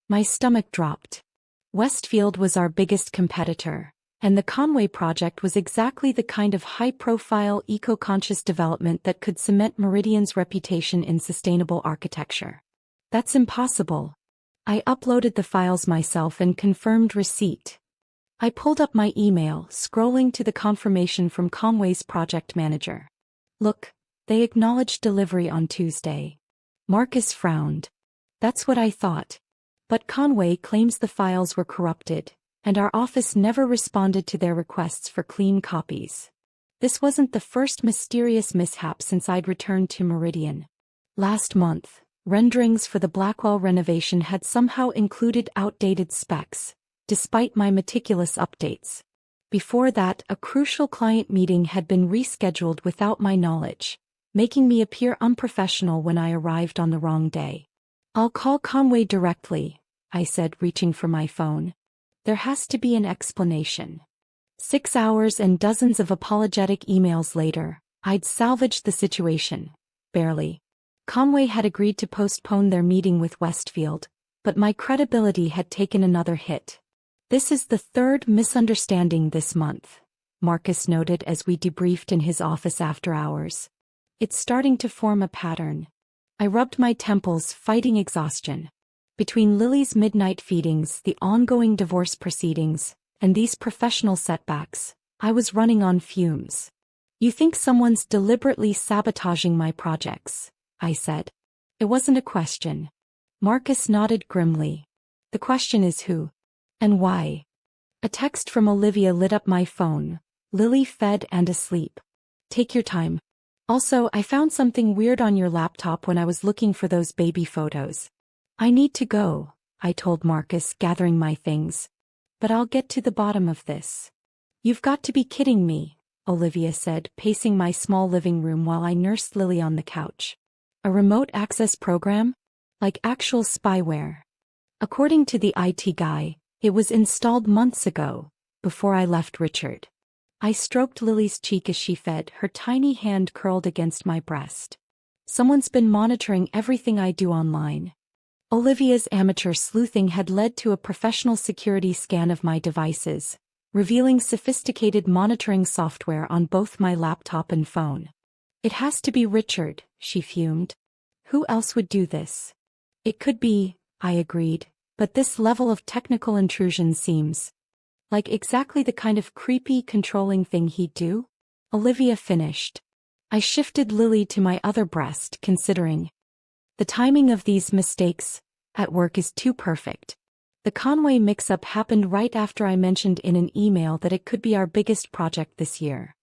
My stomach dropped. Westfield was our biggest competitor, and the Conway project was exactly the kind of high-profile, eco-conscious development that could cement Meridian's reputation in sustainable architecture. "That's impossible." I uploaded the files myself and confirmed receipt. I pulled up my email, scrolling to the confirmation from Conway's project manager. "Look, they acknowledged delivery on Tuesday." Marcus frowned. "That's what I thought. But Conway claims the files were corrupted, and our office never responded to their requests for clean copies." This wasn't the first mysterious mishap since I'd returned to Meridian. Last month, renderings for the Blackwell renovation had somehow included outdated specs, despite my meticulous updates. Before that, a crucial client meeting had been rescheduled without my knowledge, making me appear unprofessional when I arrived on the wrong day. "I'll call Conway directly," I said, reaching for my phone. "There has to be an explanation." 6 hours and dozens of apologetic emails later, I'd salvaged the situation, barely. Conway had agreed to postpone their meeting with Westfield, but my credibility had taken another hit. "This is the 3rd misunderstanding this month," Marcus noted as we debriefed in his office after hours. "It's starting to form a pattern." I rubbed my temples, fighting exhaustion. Between Lily's midnight feedings, the ongoing divorce proceedings, and these professional setbacks, I was running on fumes. You think someone's deliberately sabotaging my projects, I said. It wasn't a question. Marcus nodded grimly. The question is who? And why? A text from Olivia lit up my phone. Lily fed and asleep. Take your time. Also, I found something weird on your laptop when I was looking for those baby photos. I need to go, I told Marcus, gathering my things. But I'll get to the bottom of this. You've got to be kidding me, Olivia said, pacing my small living room while I nursed Lily on the couch. A remote access program? Like actual spyware. According to the IT guy, it was installed months ago, before I left Richard. I stroked Lily's cheek as she fed, her tiny hand curled against my breast. Someone's been monitoring everything I do online. Olivia's amateur sleuthing had led to a professional security scan of my devices, revealing sophisticated monitoring software on both my laptop and phone. It has to be Richard, she fumed. Who else would do this? It could be, I agreed, but this level of technical intrusion seems like exactly the kind of creepy, controlling thing he'd do? Olivia finished. I shifted Lily to my other breast, considering. The timing of these mistakes at work is too perfect. The Conway mix-up happened right after I mentioned in an email that it could be our biggest project this year.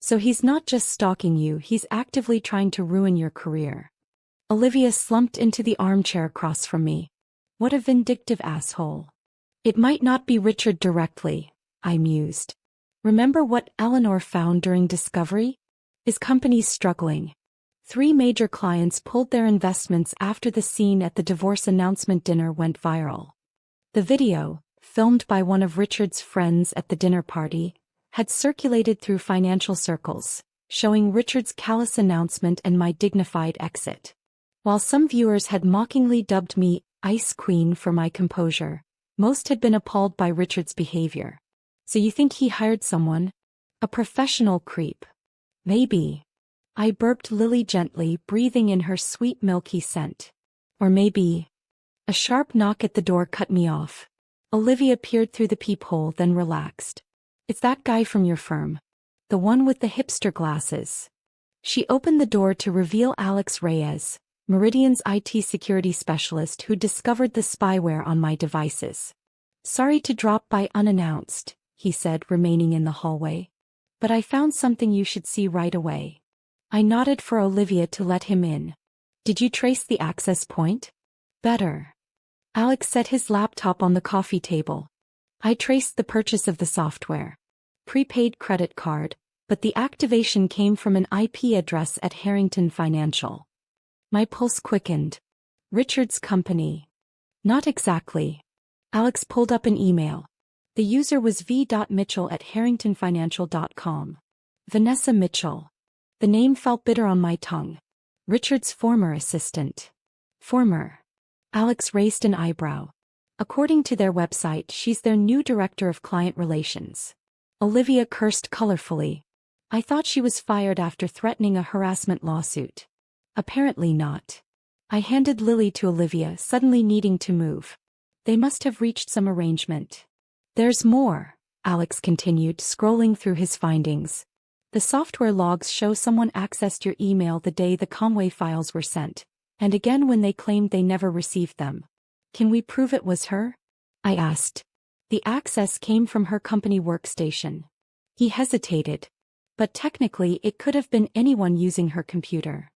So he's not just stalking you, he's actively trying to ruin your career. Olivia slumped into the armchair across from me. What a vindictive asshole. It might not be Richard directly, I mused. Remember what Eleanor found during discovery? His company's struggling. 3 major clients pulled their investments after the scene at the divorce announcement dinner went viral. The video, filmed by one of Richard's friends at the dinner party, had circulated through financial circles, showing Richard's callous announcement and my dignified exit. While some viewers had mockingly dubbed me Ice Queen for my composure, most had been appalled by Richard's behavior. So you think he hired someone? A professional creep? Maybe. I burped Lily gently, breathing in her sweet milky scent. Or maybe. A sharp knock at the door cut me off. Olivia peered through the peephole, then relaxed. It's that guy from your firm. The one with the hipster glasses. She opened the door to reveal Alex Reyes, Meridian's IT security specialist who discovered the spyware on my devices. Sorry to drop by unannounced, he said, remaining in the hallway. But I found something you should see right away. I nodded for Olivia to let him in. Did you trace the access point? Better. Alex set his laptop on the coffee table. I traced the purchase of the software. Prepaid credit card, but the activation came from an IP address at Harrington Financial. My pulse quickened. Richard's company. Not exactly. Alex pulled up an email. The user was v.mitchell@harringtonfinancial.com. Vanessa Mitchell. The name felt bitter on my tongue. Richard's former assistant. Former. Alex raised an eyebrow. According to their website, she's their new director of client relations. Olivia cursed colorfully. I thought she was fired after threatening a harassment lawsuit. Apparently not. I handed Lily to Olivia, suddenly needing to move. They must have reached some arrangement. There's more, Alex continued, scrolling through his findings. The software logs show someone accessed your email the day the Conway files were sent, and again when they claimed they never received them. Can we prove it was her? I asked. The access came from her company workstation. He hesitated. But technically it could have been anyone using her computer.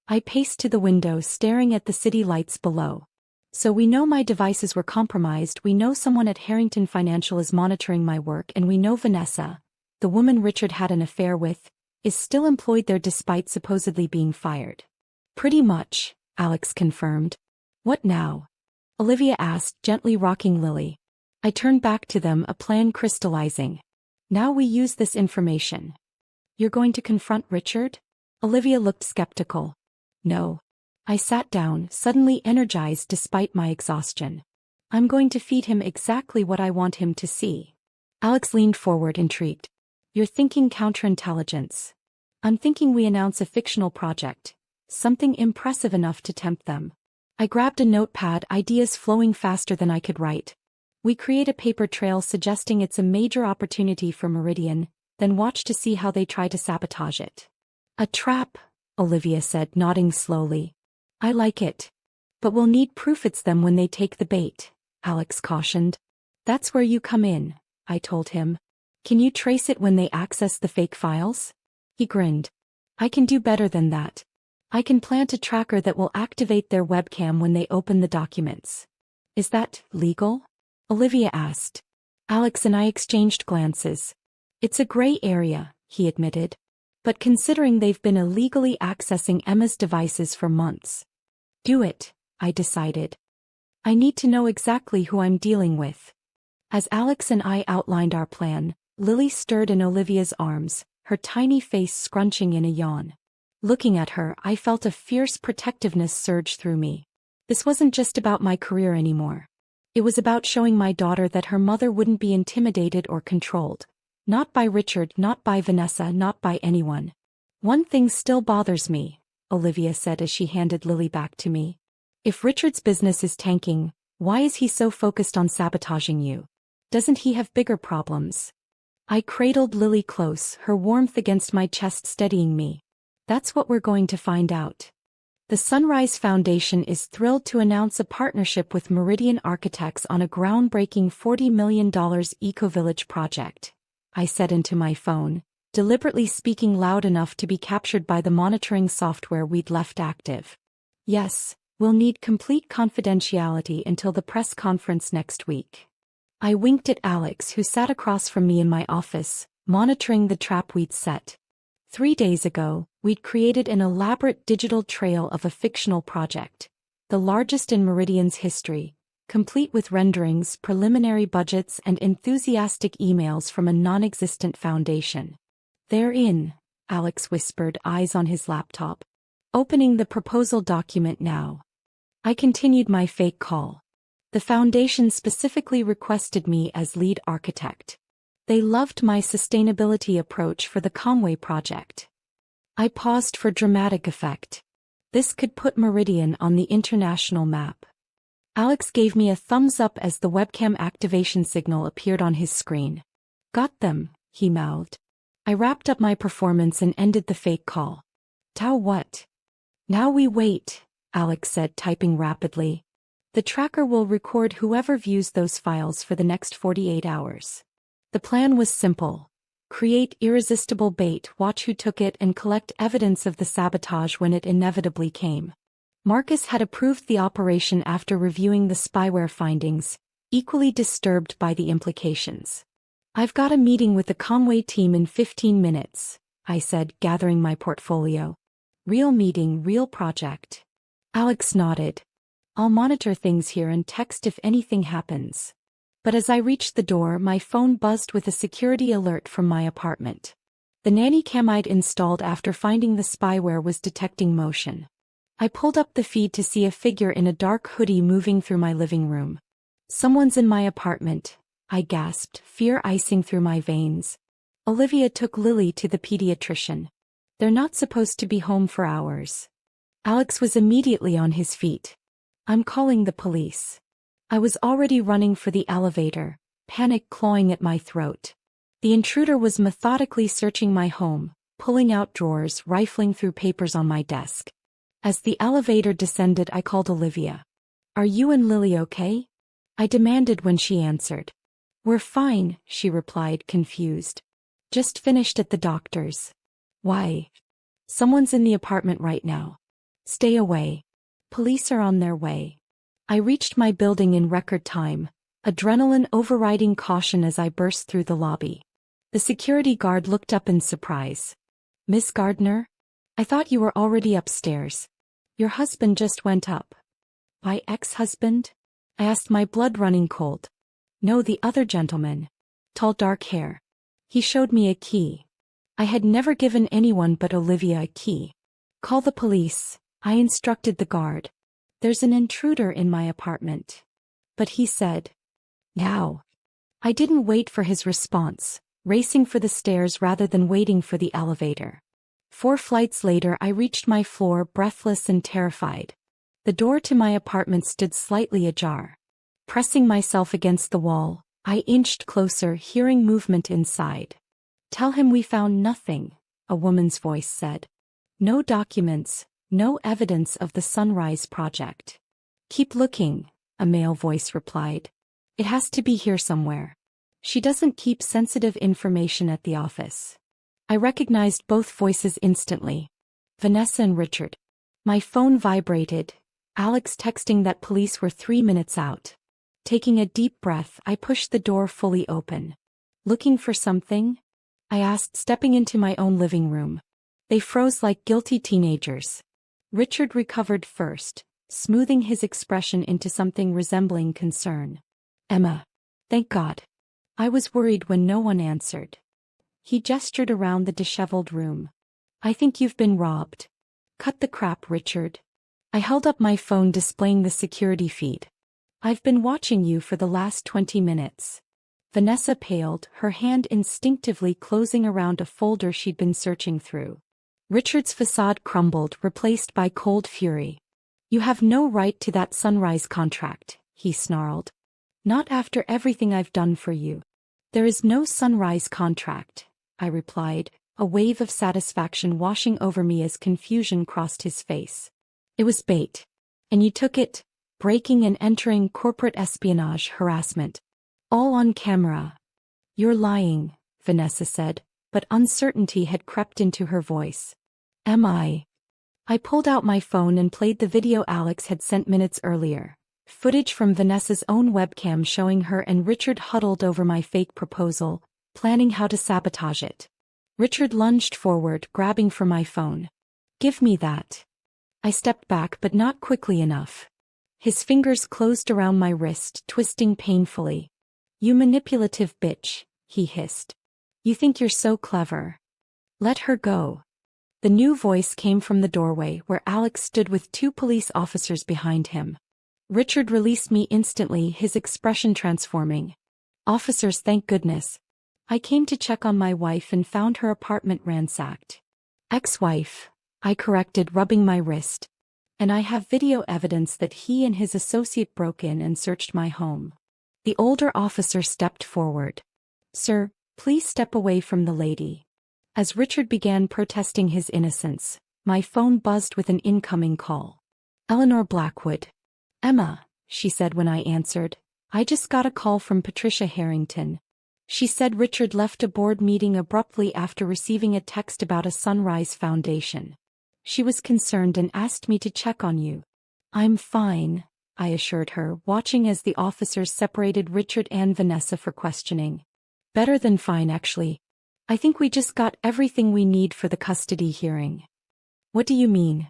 I paced to the window, staring at the city lights below. So we know my devices were compromised, we know someone at Harrington Financial is monitoring my work, and we know Vanessa, the woman Richard had an affair with, is still employed there despite supposedly being fired. Pretty much, Alex confirmed. What now? Olivia asked, gently rocking Lily. I turned back to them, a plan crystallizing. Now we use this information. You're going to confront Richard? Olivia looked skeptical. No. I sat down, suddenly energized despite my exhaustion. I'm going to feed him exactly what I want him to see. Alex leaned forward, intrigued. You're thinking counterintelligence. I'm thinking we announce a fictional project. Something impressive enough to tempt them. I grabbed a notepad, ideas flowing faster than I could write. We create a paper trail suggesting it's a major opportunity for Meridian, then watch to see how they try to sabotage it. A trap, Olivia said, nodding slowly. I like it. But we'll need proof it's them when they take the bait, Alex cautioned. That's where you come in, I told him. Can you trace it when they access the fake files? He grinned. I can do better than that. I can plant a tracker that will activate their webcam when they open the documents. Is that legal? Olivia asked. Alex and I exchanged glances. It's a gray area, he admitted. But considering they've been illegally accessing Emma's devices for months. Do it, I decided. I need to know exactly who I'm dealing with. As Alex and I outlined our plan, Lily stirred in Olivia's arms, her tiny face scrunching in a yawn. Looking at her, I felt a fierce protectiveness surge through me. This wasn't just about my career anymore. It was about showing my daughter that her mother wouldn't be intimidated or controlled. Not by Richard, not by Vanessa, not by anyone. One thing still bothers me, Olivia said as she handed Lily back to me. If Richard's business is tanking, why is he so focused on sabotaging you? Doesn't he have bigger problems? I cradled Lily close, her warmth against my chest steadying me. That's what we're going to find out. The Sunrise Foundation is thrilled to announce a partnership with Meridian Architects on a groundbreaking $40 million eco-village project, I said into my phone, deliberately speaking loud enough to be captured by the monitoring software we'd left active. Yes, we'll need complete confidentiality until the press conference next week. I winked at Alex, who sat across from me in my office, monitoring the trap we'd set. 3 days ago, we'd created an elaborate digital trail of a fictional project, the largest in Meridian's history, complete with renderings, preliminary budgets, and enthusiastic emails from a non-existent foundation. They're in, Alex whispered, eyes on his laptop. Opening the proposal document now. I continued my fake call. The foundation specifically requested me as lead architect. They loved my sustainability approach for the Conway project. I paused for dramatic effect. This could put Meridian on the international map. Alex gave me a thumbs up as the webcam activation signal appeared on his screen. Got them, he mouthed. I wrapped up my performance and ended the fake call. Now what? Now we wait, Alex said, typing rapidly. The tracker will record whoever views those files for the next 48 hours. The plan was simple. Create irresistible bait, watch who took it, and collect evidence of the sabotage when it inevitably came. Marcus had approved the operation after reviewing the spyware findings, equally disturbed by the implications. I've got a meeting with the Conway team in 15 minutes, I said, gathering my portfolio. Real meeting, real project. Alex nodded. I'll monitor things here and text if anything happens. But as I reached the door, my phone buzzed with a security alert from my apartment. The nanny cam I'd installed after finding the spyware was detecting motion. I pulled up the feed to see a figure in a dark hoodie moving through my living room. Someone's in my apartment, I gasped, fear icing through my veins. Olivia took Lily to the pediatrician. They're not supposed to be home for hours. Alex was immediately on his feet. I'm calling the police. I was already running for the elevator, panic clawing at my throat. The intruder was methodically searching my home, pulling out drawers, rifling through papers on my desk. As the elevator descended, I called Olivia. Are you and Lily okay? I demanded when she answered. We're fine, she replied, confused. Just finished at the doctor's. Why? Someone's in the apartment right now. Stay away. Police are on their way. I reached my building in record time, adrenaline overriding caution as I burst through the lobby. The security guard looked up in surprise. Miss Gardner? I thought you were already upstairs. Your husband just went up. My ex-husband? I asked, my blood running cold. No, the other gentleman. Tall dark hair. He showed me a key. I had never given anyone but Olivia a key. Call the police, I instructed the guard. There's an intruder in my apartment. But he said, now. I didn't wait for his response, racing for the stairs rather than waiting for the elevator. 4 flights later, I reached my floor, breathless and terrified. The door to my apartment stood slightly ajar. Pressing myself against the wall, I inched closer, hearing movement inside. Tell him we found nothing, a woman's voice said. No documents, no evidence of the Sunrise Project. Keep looking, a male voice replied. It has to be here somewhere. She doesn't keep sensitive information at the office. I recognized both voices instantly. Vanessa and Richard. My phone vibrated. Alex texting that police were 3 minutes out. Taking a deep breath, I pushed the door fully open. Looking for something? I asked, stepping into my own living room. They froze like guilty teenagers. Richard recovered first, smoothing his expression into something resembling concern. Emma. Thank God. I was worried when no one answered. He gestured around the disheveled room. I think you've been robbed. Cut the crap, Richard. I held up my phone displaying the security feed. I've been watching you for the last 20 minutes. Vanessa paled, her hand instinctively closing around a folder she'd been searching through. Richard's facade crumbled, replaced by cold fury. You have no right to that Sunrise contract, he snarled. Not after everything I've done for you. There is no Sunrise contract, I replied, a wave of satisfaction washing over me as confusion crossed his face. It was bait. And you took it, breaking and entering corporate espionage harassment. All on camera. You're lying, Vanessa said, but uncertainty had crept into her voice. Am I? I pulled out my phone and played the video Alex had sent minutes earlier. Footage from Vanessa's own webcam showing her and Richard huddled over my fake proposal, planning how to sabotage it. Richard lunged forward, grabbing for my phone. Give me that. I stepped back, but not quickly enough. His fingers closed around my wrist, twisting painfully. You manipulative bitch, he hissed. You think you're so clever. Let her go. The new voice came from the doorway where Alex stood with 2 police officers behind him. Richard released me instantly, his expression transforming. Officers, thank goodness. I came to check on my wife and found her apartment ransacked. Ex-wife, I corrected, rubbing my wrist. And I have video evidence that he and his associate broke in and searched my home. The older officer stepped forward. Sir, please step away from the lady. As Richard began protesting his innocence, my phone buzzed with an incoming call. Eleanor Blackwood. Emma, she said when I answered, I just got a call from Patricia Harrington. She said Richard left a board meeting abruptly after receiving a text about a Sunrise Foundation. She was concerned and asked me to check on you. I'm fine, I assured her, watching as the officers separated Richard and Vanessa for questioning. Better than fine, actually. I think we just got everything we need for the custody hearing. What do you mean?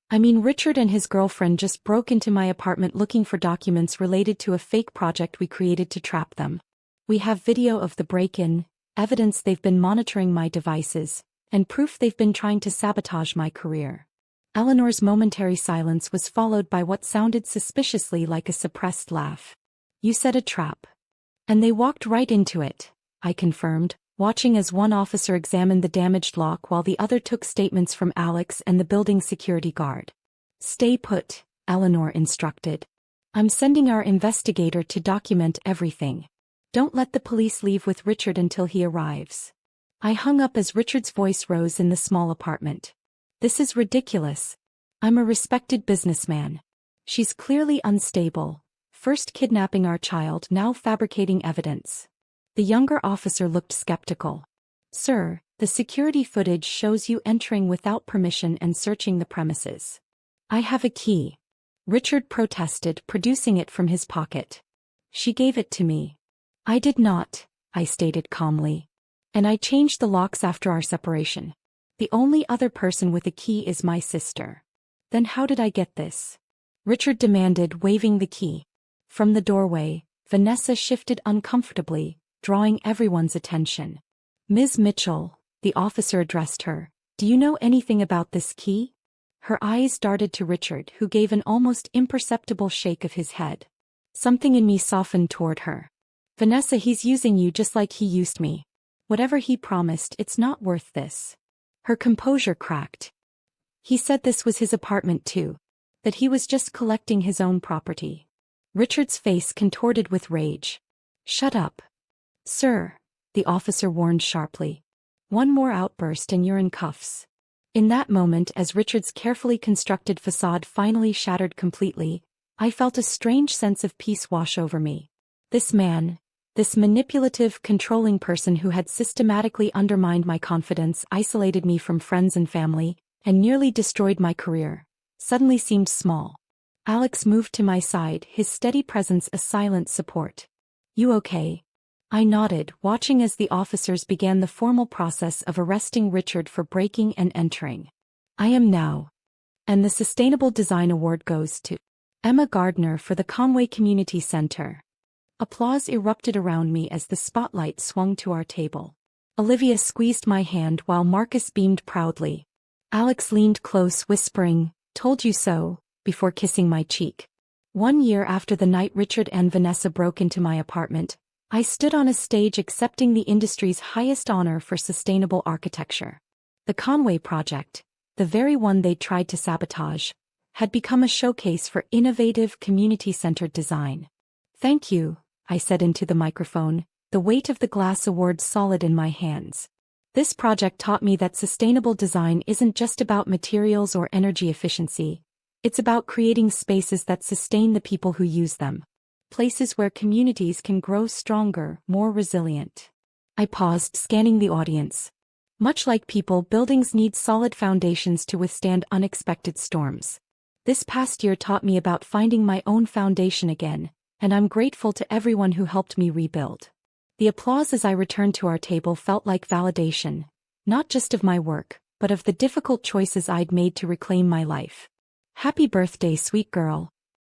I mean, Richard and his girlfriend just broke into my apartment looking for documents related to a fake project we created to trap them. We have video of the break-in, evidence they've been monitoring my devices, and proof they've been trying to sabotage my career. Eleanor's momentary silence was followed by what sounded suspiciously like a suppressed laugh. You set a trap. And they walked right into it, I confirmed, watching as one officer examined the damaged lock while the other took statements from Alex and the building security guard. Stay put, Eleanor instructed. I'm sending our investigator to document everything. Don't let the police leave with Richard until he arrives. I hung up as Richard's voice rose in the small apartment. This is ridiculous. I'm a respected businessman. She's clearly unstable. First kidnapping our child, now fabricating evidence. The younger officer looked skeptical. Sir, the security footage shows you entering without permission and searching the premises. I have a key. Richard protested, producing it from his pocket. She gave it to me. I did not, I stated calmly. And I changed the locks after our separation. The only other person with a key is my sister. Then how did I get this? Richard demanded, waving the key. From the doorway, Vanessa shifted uncomfortably, drawing everyone's attention. Ms. Mitchell, the officer addressed her, do you know anything about this key? Her eyes darted to Richard, who gave an almost imperceptible shake of his head. Something in me softened toward her. Vanessa, he's using you just like he used me. Whatever he promised, it's not worth this. Her composure cracked. He said this was his apartment too. That he was just collecting his own property. Richard's face contorted with rage. Shut up. Sir, the officer warned sharply. One more outburst and you're in cuffs. In that moment, as Richard's carefully constructed facade finally shattered completely, I felt a strange sense of peace wash over me. This man, this manipulative, controlling person who had systematically undermined my confidence, isolated me from friends and family, and nearly destroyed my career, suddenly seemed small. Alex moved to my side, his steady presence a silent support. "You okay?" I nodded, watching as the officers began the formal process of arresting Richard for breaking and entering. "I am now." And the Sustainable Design Award goes to Emma Gardner for the Conway Community Center. Applause erupted around me as the spotlight swung to our table. Olivia squeezed my hand while Marcus beamed proudly. Alex leaned close, whispering, "Told you so," before kissing my cheek. 1 year after the night Richard and Vanessa broke into my apartment, I stood on a stage accepting the industry's highest honor for sustainable architecture. The Conway Project, the very one they tried to sabotage, had become a showcase for innovative, community-centered design. "Thank you," I said into the microphone, the weight of the glass award solid in my hands. This project taught me that sustainable design isn't just about materials or energy efficiency. It's about creating spaces that sustain the people who use them. Places where communities can grow stronger, more resilient. I paused, scanning the audience. Much like people, buildings need solid foundations to withstand unexpected storms. This past year taught me about finding my own foundation again, and I'm grateful to everyone who helped me rebuild. The applause as I returned to our table felt like validation, not just of my work, but of the difficult choices I'd made to reclaim my life. "Happy birthday, sweet girl,"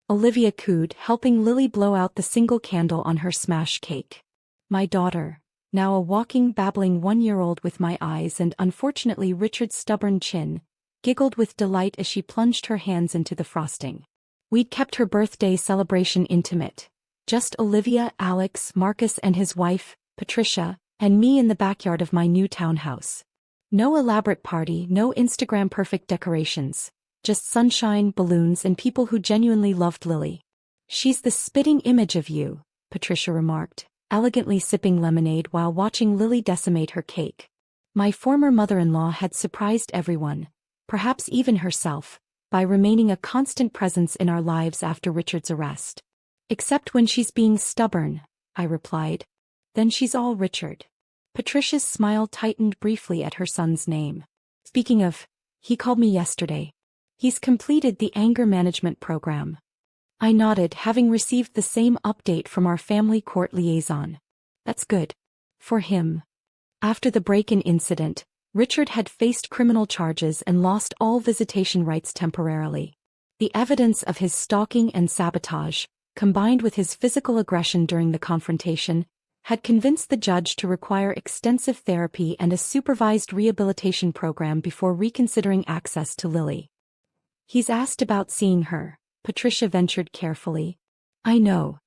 Olivia cooed, helping Lily blow out the single candle on her smash cake. My daughter, now a walking, babbling 1-year-old with my eyes and unfortunately Richard's stubborn chin, giggled with delight as she plunged her hands into the frosting. We'd kept her birthday celebration intimate. Just Olivia, Alex, Marcus and his wife, Patricia, and me in the backyard of my new townhouse. No elaborate party, no Instagram-perfect decorations. Just sunshine, balloons and people who genuinely loved Lily. "She's the spitting image of you," Patricia remarked, elegantly sipping lemonade while watching Lily decimate her cake. My former mother-in-law had surprised everyone, perhaps even herself, by remaining a constant presence in our lives after Richard's arrest. "Except when she's being stubborn," I replied. "Then she's all Richard." Patricia's smile tightened briefly at her son's name. "Speaking of, he called me yesterday. He's completed the anger management program." I nodded, having received the same update from our family court liaison. "That's good. For him." After the break-in incident, Richard had faced criminal charges and lost all visitation rights temporarily. The evidence of his stalking and sabotage, combined with his physical aggression during the confrontation, had convinced the judge to require extensive therapy and a supervised rehabilitation program before reconsidering access to Lily. "He's asked about seeing her," Patricia ventured carefully. "I know."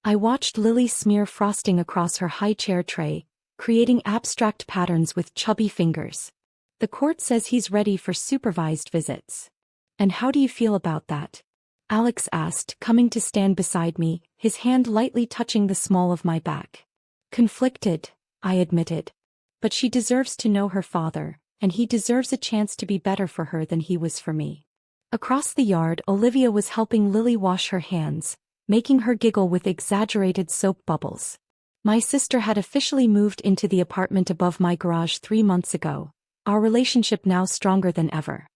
I watched Lily smear frosting across her high chair tray, creating abstract patterns with chubby fingers. "The court says he's ready for supervised visits." "And how do you feel about that?" Alex asked, coming to stand beside me, his hand lightly touching the small of my back. "Conflicted," I admitted. "But she deserves to know her father, and he deserves a chance to be better for her than he was for me." Across the yard, Olivia was helping Lily wash her hands, making her giggle with exaggerated soap bubbles. My sister had officially moved into the apartment above my garage 3 months ago, our relationship now stronger than ever.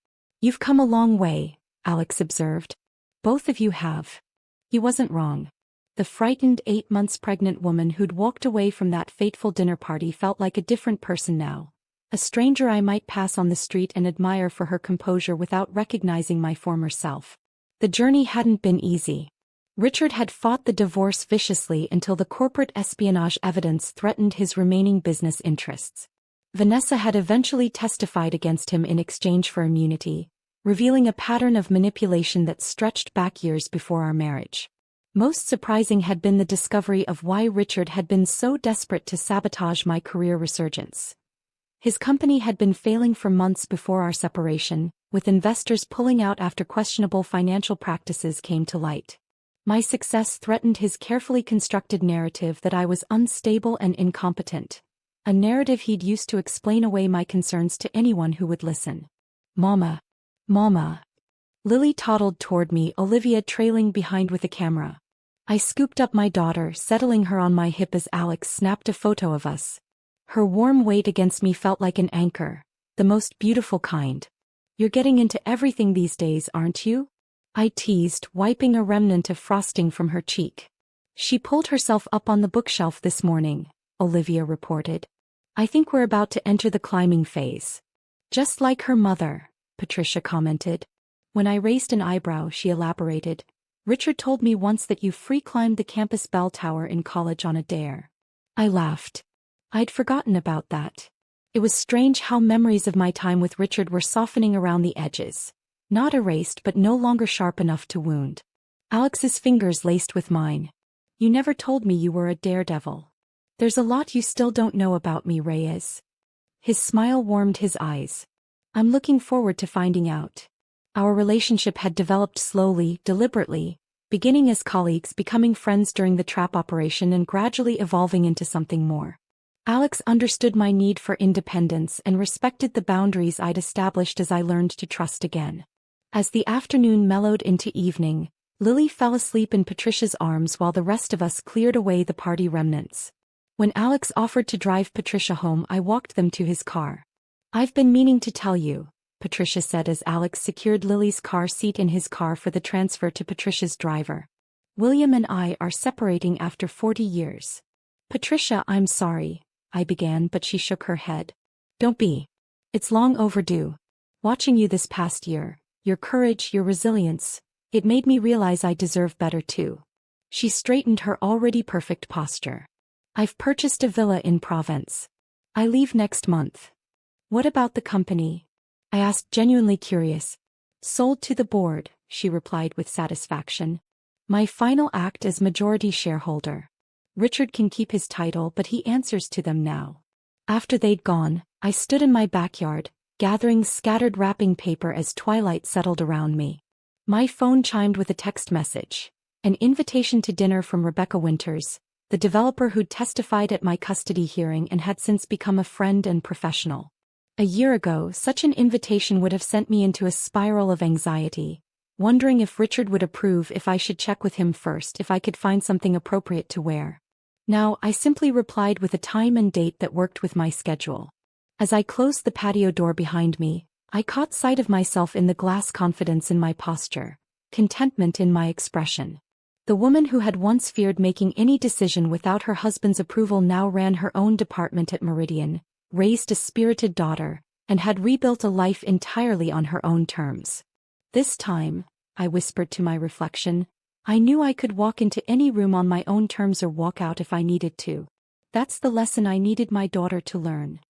"You've come a long way," Alex observed. "Both of you have." He wasn't wrong. The frightened 8 months pregnant woman who'd walked away from that fateful dinner party felt like a different person now. A stranger I might pass on the street and admire for her composure without recognizing my former self. The journey hadn't been easy. Richard had fought the divorce viciously until the corporate espionage evidence threatened his remaining business interests. Vanessa had eventually testified against him in exchange for immunity, revealing a pattern of manipulation that stretched back years before our marriage. Most surprising had been the discovery of why Richard had been so desperate to sabotage my career resurgence. His company had been failing for months before our separation, with investors pulling out after questionable financial practices came to light. My success threatened his carefully constructed narrative that I was unstable and incompetent. a narrative he'd used to explain away my concerns to anyone who would listen. Mama. Mama. Lily toddled toward me, Olivia trailing behind with a camera. I scooped up my daughter, settling her on my hip as Alex snapped a photo of us. Her warm weight against me felt like an anchor, the most beautiful kind. You're getting into everything these days, aren't you? I teased, wiping a remnant of frosting from her cheek. She pulled herself up on the bookshelf this morning, Olivia reported. I think we're about to enter the climbing phase. Just like her mother, Patricia commented. When I raised an eyebrow, she elaborated. Richard told me once that you free-climbed the campus bell tower in college on a dare. I laughed. I'd forgotten about that. It was strange how memories of my time with Richard were softening around the edges. Not erased but no longer sharp enough to wound. Alex's fingers laced with mine. You never told me you were a daredevil. There's a lot you still don't know about me, Reyes. His smile warmed his eyes. I'm looking forward to finding out. Our relationship had developed slowly, deliberately, beginning as colleagues, becoming friends during the trap operation and gradually evolving into something more. Alex understood my need for independence and respected the boundaries I'd established as I learned to trust again. As the afternoon mellowed into evening, Lily fell asleep in Patricia's arms while the rest of us cleared away the party remnants. When Alex offered to drive Patricia home, I walked them to his car. I've been meaning to tell you, Patricia said as Alex secured Lily's car seat in his car for the transfer to Patricia's driver. William and I are separating after 40 years. Patricia, I'm sorry, I began, but she shook her head. Don't be. It's long overdue. Watching you this past year, your courage, your resilience, it made me realize I deserve better too. She straightened her already perfect posture. I've purchased a villa in Provence. I leave next month. What about the company? I asked, genuinely curious. Sold to the board, she replied with satisfaction. My final act as majority shareholder. Richard can keep his title, but he answers to them now. After they'd gone, I stood in my backyard, gathering scattered wrapping paper as twilight settled around me. My phone chimed with a text message. An invitation to dinner from Rebecca Winters, the developer who'd testified at my custody hearing and had since become a friend and professional. A year ago, such an invitation would have sent me into a spiral of anxiety, wondering if Richard would approve, if I should check with him first, if I could find something appropriate to wear. Now, I simply replied with a time and date that worked with my schedule. As I closed the patio door behind me, I caught sight of myself in the glass, confidence in my posture, contentment in my expression. The woman who had once feared making any decision without her husband's approval now ran her own department at Meridian, raised a spirited daughter, and had rebuilt a life entirely on her own terms. This time, I whispered to my reflection, I knew I could walk into any room on my own terms or walk out if I needed to. That's the lesson I needed my daughter to learn.